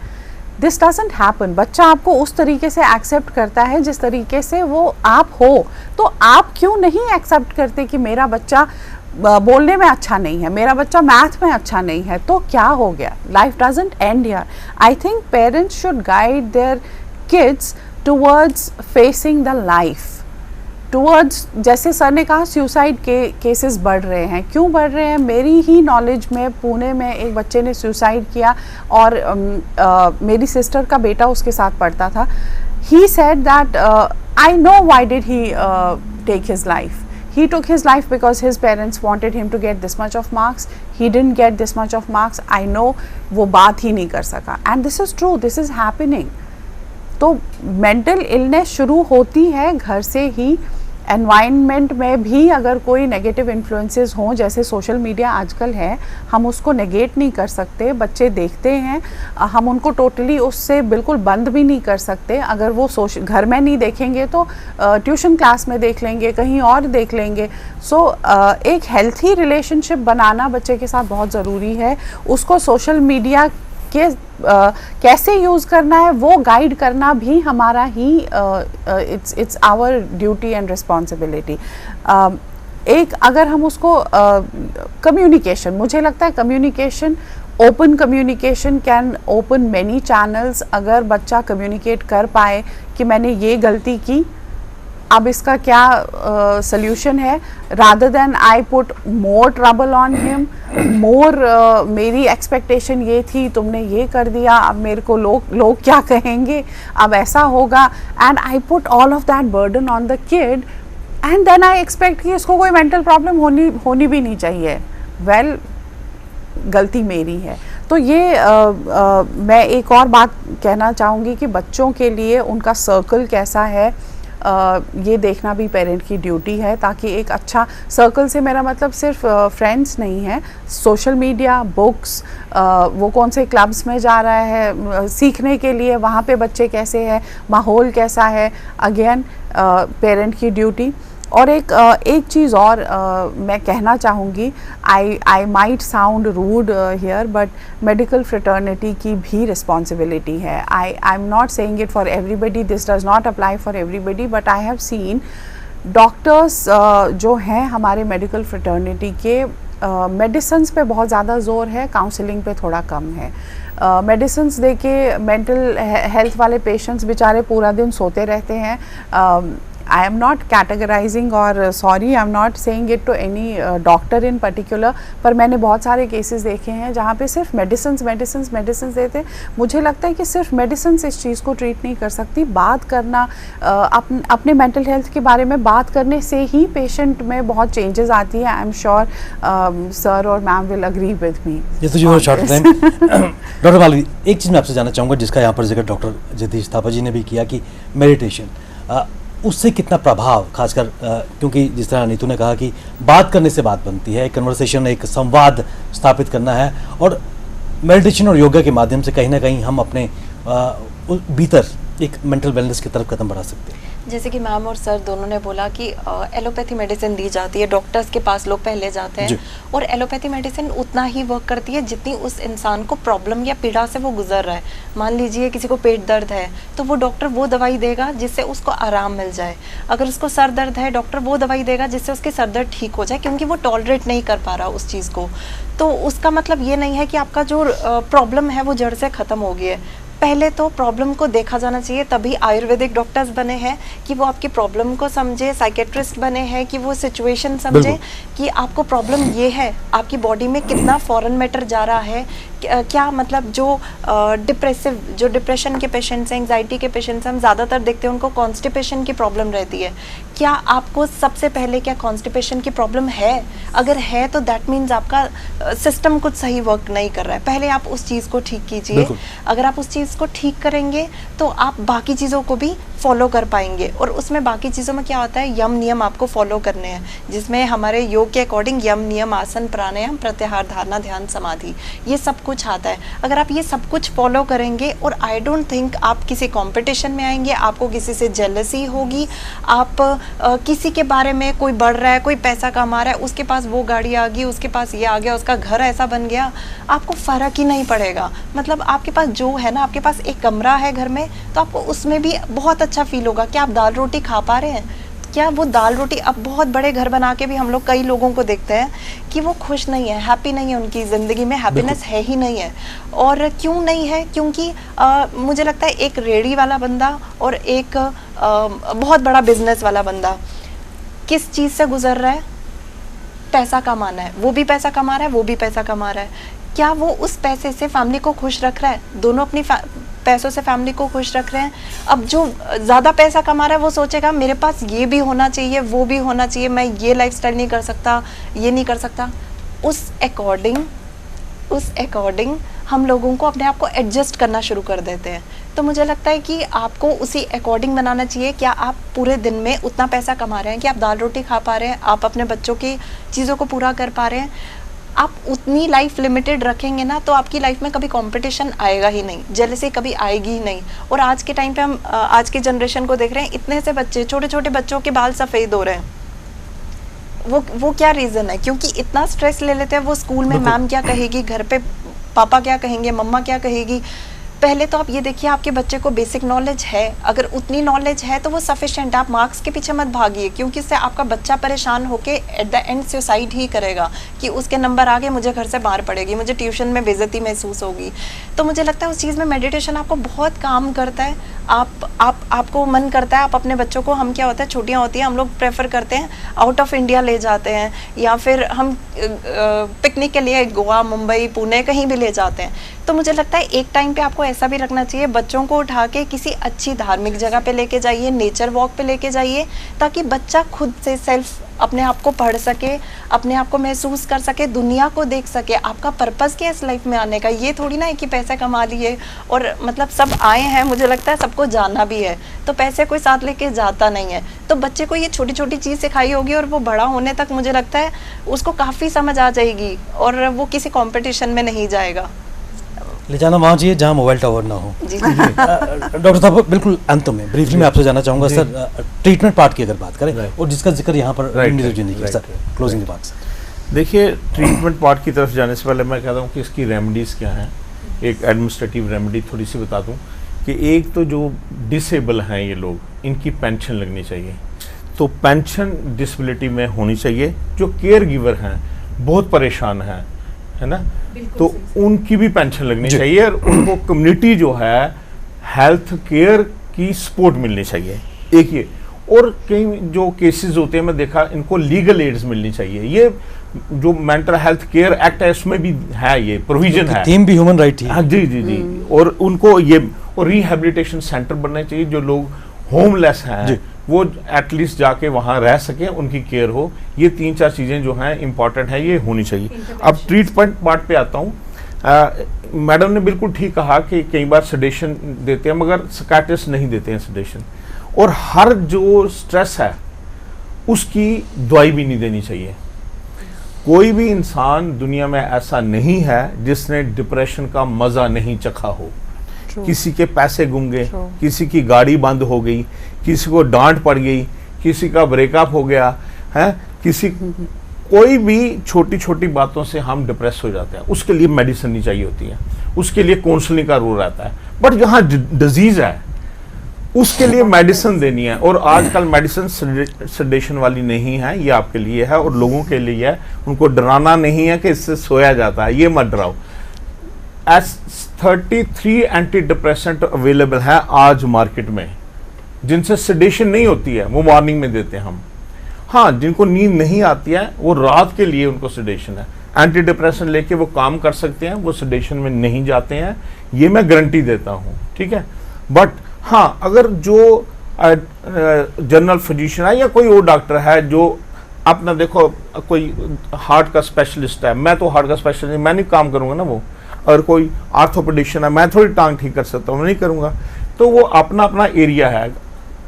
This doesn't happen. बच्चा आपको उस तरीके से एक्सेप्ट करता है जिस तरीके से वो आप हो, तो आप क्यों नहीं एक्सेप्ट करते कि मेरा बच्चा बोलने में अच्छा नहीं है, मेरा बच्चा मैथ में अच्छा नहीं है, तो क्या हो गया? Life doesn't and here. I think parents should guide their kids towards facing the life, towards, जैसे सर ने कहा सुसाइड के केसेस बढ़ रहे हैं। क्यों बढ़ रहे हैं? मेरी ही नॉलेज में पुणे में एक बच्चे ने सुसाइड किया और मेरी सिस्टर का बेटा उसके साथ पढ़ता था। He said that I know why did he take his life. He took his life because his parents wanted him to get this much of marks. He didn't get this much of marks. I know वो बात ही नहीं कर सका. And this is true. This is happening. तो mental illness शुरू होती है घर से ही. एनवायरनमेंट में भी अगर कोई नेगेटिव इन्फ्लुएंसेस हों, जैसे सोशल मीडिया आजकल है, हम उसको नेगेट नहीं कर सकते. बच्चे देखते हैं, हम उनको टोटली उससे बिल्कुल बंद भी नहीं कर सकते. अगर वो घर में नहीं देखेंगे तो ट्यूशन क्लास में देख लेंगे, कहीं और देख लेंगे. सो एक हेल्थी रिलेशनशिप बनाना बच्चे के साथ बहुत ज़रूरी है. उसको सोशल मीडिया के कैसे यूज़ करना है वो गाइड करना भी हमारा ही it's our duty and responsibility. एक अगर हम उसको कम्युनिकेशन, मुझे लगता है communication, open communication can open many channels. अगर बच्चा कम्युनिकेट कर पाए कि मैंने ये गलती की, अब इसका क्या सल्यूशन है, rather than I put more trouble on him, more मेरी एक्सपेक्टेशन ये थी, तुमने ये कर दिया, अब मेरे को लोग क्या कहेंगे, अब ऐसा होगा, and I put all of that burden on the kid and then I expect कि इसको कोई मेंटल प्रॉब्लम होनी भी नहीं चाहिए. वेल, गलती मेरी है. तो ये मैं एक और बात कहना चाहूँगी कि बच्चों के लिए उनका सर्कल कैसा है, ये देखना भी पेरेंट की ड्यूटी है, ताकि एक अच्छा सर्कल से मेरा मतलब सिर्फ फ्रेंड्स नहीं है, सोशल मीडिया, बुक्स, वो कौन से क्लब्स में जा रहा है सीखने के लिए, वहाँ पे बच्चे कैसे हैं, माहौल कैसा है, अगेन पेरेंट की ड्यूटी. और एक चीज़ और मैं कहना चाहूँगी, I might sound rude here, but medical fraternity की भी रिस्पॉन्सिबिलिटी है. I am not saying it for everybody, this does not apply for everybody, but I have seen doctors जो हैं हमारे मेडिकल फ्रेटर्निटी के, मेडिसिन्स पे बहुत ज़्यादा जोर है, काउंसलिंग पे थोड़ा कम है. मेडिसिन्स दे के मेंटल हेल्थ वाले पेशेंट्स बेचारे पूरा दिन सोते रहते हैं. I am not categorizing or sorry, I am not saying it to any doctor in particular, पर मैंने बहुत सारे केसेस देखे हैं जहाँ पे सिर्फ मेडिसिन्स देते. मुझे लगता है कि सिर्फ मेडिसिन्स इस चीज़ को ट्रीट नहीं कर सकती. बात करना, अपने मेंटल हेल्थ के बारे में बात करने से ही पेशेंट में बहुत चेंजेस आती है. आई एम श्योर सर और ma'am will agree with me. Doctor Malvi, एक चीज़ मैं आपसे जानना चाहूँगा जिसका यहाँ पर जिक्र डॉक्टर जगदीश थापा जी ने भी किया कि मेडिटेशन, उससे कितना प्रभाव, खासकर क्योंकि जिस तरह नीतू ने कहा कि बात करने से बात बनती है, कन्वर्सेशन, एक संवाद स्थापित करना है, और मेडिटेशन और योगा के माध्यम से कहीं ना कहीं हम अपने भीतर एक मेंटल वेलनेस की तरफ कदम बढ़ा सकते हैं. जैसे कि मैम और सर दोनों ने बोला कि एलोपैथी मेडिसिन दी जाती है, डॉक्टर्स के पास लोग पहले जाते हैं, और एलोपैथी मेडिसिन उतना ही वर्क करती है जितनी उस इंसान को प्रॉब्लम या पीड़ा से वो गुजर रहा है. मान लीजिए किसी को पेट दर्द है तो वो डॉक्टर वो दवाई देगा जिससे उसको आराम मिल जाए. अगर उसको सर दर्द है, डॉक्टर वो दवाई देगा जिससे उसकी सर दर्द ठीक हो जाए, क्योंकि वो टॉलरेट नहीं कर पा रहा उस चीज़ को. तो उसका मतलब ये नहीं है कि आपका जो प्रॉब्लम है वो जड़ से ख़त्म हो गई है. पहले तो प्रॉब्लम को देखा जाना चाहिए, तभी आयुर्वेदिक डॉक्टर्स बने हैं कि वो आपकी प्रॉब्लम को समझे, साइकेट्रिस्ट बने हैं कि वो सिचुएशन समझे कि आपको प्रॉब्लम ये है, आपकी बॉडी में कितना फॉरेन मैटर जा रहा है, क्या मतलब जो डिप्रेशन के पेशेंट्स हैं, एंजाइटी के पेशेंट्स हम ज़्यादातर देखते हैं उनको कॉन्स्टिपेशन की प्रॉब्लम रहती है. क्या आपको सबसे पहले क्या कॉन्स्टिपेशन की प्रॉब्लम है? अगर है तो दैट मीन्स आपका सिस्टम कुछ सही वर्क नहीं कर रहा है. पहले आप उस चीज़ को ठीक कीजिए. अगर आप उस चीज़ को ठीक करेंगे तो आप बाकी चीज़ों को भी फॉलो कर पाएंगे। और उसमें बाकी चीज़ों में क्या होता है, यम नियम आपको फॉलो करने हैं, जिसमें हमारे योग के अकॉर्डिंग यम नियम, आसन, प्राणायाम, प्रत्याहार, धारणा, ध्यान, समाधि, ये सब कुछ आता है। अगर आप ये सब कुछ फॉलो करेंगे, और आई डोंट थिंक आप किसी कंपटीशन में आएंगे, आपको किसी से जेलसी होगी, आप किसी के बारे में, कोई बढ़ रहा है, कोई पैसा कमा रहा है, उसके पास वो गाड़ी आ गई, उसके पास ये आ गया, उसका घर ऐसा बन गया, आपको फ़र्क ही नहीं पड़ेगा। मतलब आपके पास जो है ना, आपके पास एक कमरा है घर में, तो आपको उसमें भी बहुत अच्छा फील होगा कि आप दाल रोटी खा पा रहे हैं। क्या वो दाल रोटी, अब बहुत बड़े घर बना के भी हम लोग कई लोगों को देखते हैं कि वो खुश नहीं है, हैप्पी नहीं है, उनकी ज़िंदगी में हैप्पीनेस है ही नहीं है। और क्यों नहीं है? क्योंकि मुझे लगता है एक रेडी वाला बंदा और एक बहुत बड़ा बिजनेस वाला बंदा किस चीज़ से गुजर रहा है? पैसा कमाना है, वो भी पैसा कमा रहा है, वो भी पैसा कमा रहा है। क्या वो उस पैसे से फैमिली को खुश रख रहा है? दोनों अपनी पैसों से फैमिली को खुश रख रहे हैं। अब जो ज़्यादा पैसा कमा रहा है वो सोचेगा मेरे पास ये भी होना चाहिए, वो भी होना चाहिए, मैं ये लाइफस्टाइल नहीं कर सकता, ये नहीं कर सकता। उस अकॉर्डिंग हम लोगों को अपने आप को एडजस्ट करना शुरू कर देते हैं। तो मुझे लगता है कि आपको उसी अकॉर्डिंग बनाना चाहिए। क्या आप पूरे दिन में उतना पैसा कमा रहे हैं कि आप दाल रोटी खा पा रहे हैं, आप अपने बच्चों की चीज़ों को पूरा कर पा रहे हैं? आप उतनी लाइफ लिमिटेड रखेंगे ना, तो आपकी लाइफ में कभी कंपटीशन आएगा ही नहीं, जेलसी कभी आएगी ही नहीं। और आज के टाइम पे हम आज की जनरेशन को देख रहे हैं, इतने से बच्चे, छोटे छोटे बच्चों के बाल सफ़ेद हो रहे हैं। वो क्या रीज़न है? क्योंकि इतना स्ट्रेस ले लेते हैं। वो स्कूल में मैम क्या कहेगी, घर पे पापा क्या कहेंगे, मम्मा क्या कहेगी। पहले तो आप ये देखिए, आपके बच्चे को बेसिक नॉलेज है, अगर उतनी नॉलेज है तो वो सफिशिएंट। आप मार्क्स के पीछे मत भागिए, क्योंकि इससे आपका बच्चा परेशान होके एट द एंड सुसाइड ही करेगा कि उसके नंबर आ गए, मुझे घर से बाहर पड़ेगी, मुझे ट्यूशन में बेइज्जती महसूस होगी। तो मुझे लगता है उस चीज़ में मेडिटेशन आपको बहुत काम करता है। आपको मन करता है आप अपने बच्चों को, हम क्या होता है, छुट्टियाँ होती हैं, हम लोग प्रेफर करते हैं आउट ऑफ इंडिया ले जाते हैं, या फिर हम पिकनिक के लिए गोवा, मुंबई, पुणे कहीं भी ले जाते हैं। तो मुझे लगता है एक टाइम पे आपको ऐसा भी रखना चाहिए, बच्चों को उठा के किसी अच्छी धार्मिक जगह पे लेके जाइए, नेचर वॉक पे लेके जाइए, ताकि बच्चा खुद से सेल्फ अपने आप को पढ़ सके, अपने आप को महसूस कर सके, दुनिया को देख सके। आपका पर्पस क्या है इस लाइफ में आने का? ये थोड़ी ना है कि पैसे कमा लिए और मतलब सब आए हैं, मुझे लगता है सबको जाना भी है, तो पैसे कोई साथ लेके जाता नहीं है। तो बच्चे को ये छोटी छोटी चीज़ सिखाई होगी और वो बड़ा होने तक मुझे लगता है उसको काफ़ी समझ आ जाएगी और वो किसी कॉम्पिटिशन में नहीं जाएगा। ले जाना वहाँ चाहिए जहाँ मोबाइल टावर ना हो। जी डॉक्टर साहब, बिल्कुल अंत में ब्रीफली मैं आपसे जानना चाहूँगा सर, ट्रीटमेंट पार्ट की अगर बात करें और जिसका जिक्र यहाँ पर जी ने किया, सर क्लोजिंग रिमार्क्स। देखिए, ट्रीटमेंट पार्ट की तरफ जाने से पहले मैं कहता हूँ कि इसकी रेमेडीज़ क्या हैं। एक एडमिनिस्ट्रेटिव रेमेडी थोड़ी सी बता दूँ कि एक तो जो डिसेबल हैं ये लोग, इनकी पेंशन लगनी चाहिए। तो पेंशन डिसेबिलिटी में होनी चाहिए। जो केयर गिवर हैं, बहुत परेशान हैं, है ना, तो उनकी भी पेंशन लगनी चाहिए और उनको कम्युनिटी जो है हेल्थ केयर की सपोर्ट मिलनी चाहिए। एक ये, और कई जो केसेस होते हैं मैं देखा, इनको लीगल एड्स मिलनी चाहिए। ये जो मेंटल हेल्थ केयर एक्ट है उसमें भी है, ये प्रोविजन है, थीम भी ह्यूमन राइट है। हाँ जी जी जी। और उनको ये और रिहेबिलिटेशन सेंटर बनने चाहिए। जो लोग होमलेस हैं वो एटलीस्ट जाके वहाँ रह सकें, उनकी केयर हो। ये 3-4 चीज़ें जो हैं इंपॉर्टेंट है, ये होनी चाहिए। अब ट्रीटमेंट पार्ट पे आता हूँ। मैडम ने बिल्कुल ठीक कहा कि कई बार सडेशन देते हैं, मगर साइकियाट्रिस्ट नहीं देते हैं सडेशन। और हर जो स्ट्रेस है उसकी दवाई भी नहीं देनी चाहिए। कोई भी इंसान दुनिया में ऐसा नहीं है जिसने डिप्रेशन का मज़ा नहीं चखा हो। किसी के पैसे गुम गए, किसी की गाड़ी बंद हो गई, किसी को डांट पड़ गई, किसी का ब्रेकअप हो गया है, कोई भी छोटी छोटी बातों से हम डिप्रेस हो जाते हैं। उसके लिए मेडिसिन नहीं चाहिए होती है, उसके लिए काउंसलिंग का रोल रहता है। बट जहाँ डिजीज है उसके लिए मेडिसिन देनी है। और आजकल मेडिसिन सडेशन वाली नहीं है, ये आपके लिए है और लोगों के लिए है। उनको डराना नहीं है कि इससे सोया जाता है, ये मत डराओ। 33 एंटी डिप्रेसेंट अवेलेबल है आज मार्केट में, जिनसे सडेशन नहीं होती है, वो मॉर्निंग में देते हैं हम। हाँ, जिनको नींद नहीं आती है वो रात के लिए उनको सडेशन है। एंटी डिप्रेशन लेके वो काम कर सकते हैं, वो सडेशन में नहीं जाते हैं, ये मैं गारंटी देता हूँ, ठीक है। बट हाँ, अगर जो जनरल फिजिशियन है या कोई और डॉक्टर है जो अपना, देखो कोई हार्ट का स्पेशलिस्ट है, मैं तो हार्ट का स्पेशलिस्ट, मैं नहीं काम करूँगा ना वो। और कोई आर्थोपेडिशियन है, मैं थोड़ी टांग ठीक कर सकता हूँ, नहीं करूँगा। तो वो अपना अपना एरिया है।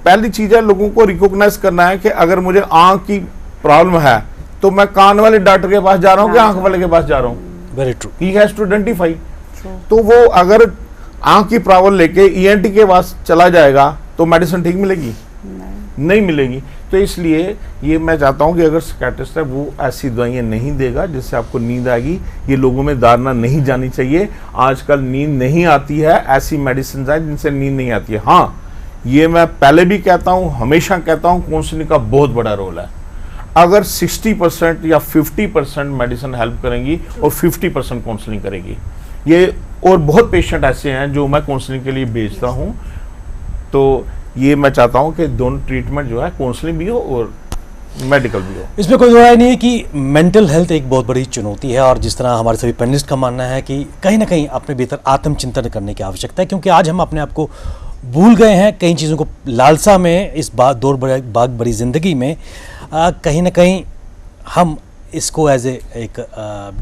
पहली चीज है लोगों को रिकॉग्नाइज करना है कि अगर मुझे आंख की प्रॉब्लम है तो मैं कान वाले डॉक्टर के पास जा रहा हूँ कि आंख वाले के पास जा रहा हूँ। Very true. He has to identify. तो वो अगर आंख की प्रॉब्लम लेके ईएनटी के पास चला जाएगा तो मेडिसिन ठीक मिलेगी? नहीं मिलेगी। तो इसलिए ये मैं चाहता हूँ कि अगर साइकियाट्रिस्ट है वो ऐसी दवाइयाँ नहीं देगा जिससे आपको नींद आएगी। ये लोगों में धारणा नहीं जानी चाहिए। आजकल नींद नहीं आती है, ऐसी मेडिसिन है जिनसे नींद नहीं आती है। हाँ, ये मैं पहले भी कहता हूँ, हमेशा कहता हूँ, काउंसलिंग का बहुत बड़ा रोल है। अगर 60% या 50% मेडिसिन हेल्प करेंगी और 50% काउंसलिंग करेगी। ये और बहुत पेशेंट ऐसे हैं जो मैं काउंसलिंग के लिए भेजता हूँ। तो ये मैं चाहता हूँ कि दोनों ट्रीटमेंट जो है काउंसलिंग भी हो और मेडिकल भी हो। इसमें कोई राय नहीं है कि मेंटल हेल्थ एक बहुत बड़ी चुनौती है और जिस तरह हमारे सभी पैनलिस्ट का मानना है कि कहीं ना कहीं अपने भीतर आत्मचिंतन करने की आवश्यकता है, क्योंकि आज हम अपने आप को भूल गए हैं कई चीज़ों को लालसा में। इस दौड़ भाग बड़ी ज़िंदगी में कहीं ना कहीं हम इसको एज एक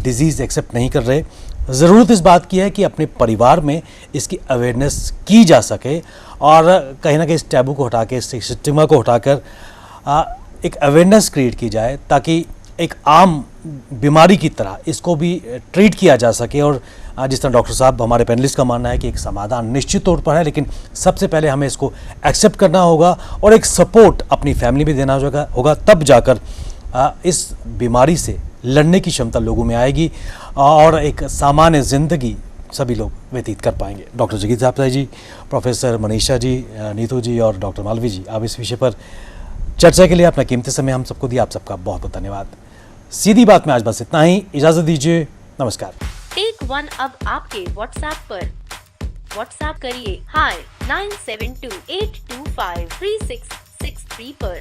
डिजीज़ एक्सेप्ट नहीं कर रहे। ज़रूरत इस बात की है कि अपने परिवार में इसकी अवेयरनेस की जा सके और कहीं ना कहीं इस टैबू को हटा के, इस स्टिग्मा को हटाकर एक अवेयरनेस क्रिएट की जाए ताकि एक आम बीमारी की तरह इसको भी ट्रीट किया जा सके। और जिस तरह डॉक्टर साहब, हमारे पैनलिस्ट का मानना है कि एक समाधान निश्चित तौर पर है, लेकिन सबसे पहले हमें इसको एक्सेप्ट करना होगा और एक सपोर्ट अपनी फैमिली में देना होगा, तब जाकर इस बीमारी से लड़ने की क्षमता लोगों में आएगी और एक सामान्य ज़िंदगी सभी लोग व्यतीत कर पाएंगे। डॉक्टर जगीर साहब जी, प्रोफेसर मनीषा जी, नीतू जी और डॉक्टर मालवी जी, आप इस विषय पर चर्चा के लिए अपना कीमती समय हम सबको दिया। आप सबका बहुत बहुत धन्यवाद। सीधी बात में आज बस इतना ही। इजाज़त दीजिए, नमस्कार। टेक वन अब आपके व्हाट्सएप पर। व्हाट्सएप करिए हाय 9728253663 पर।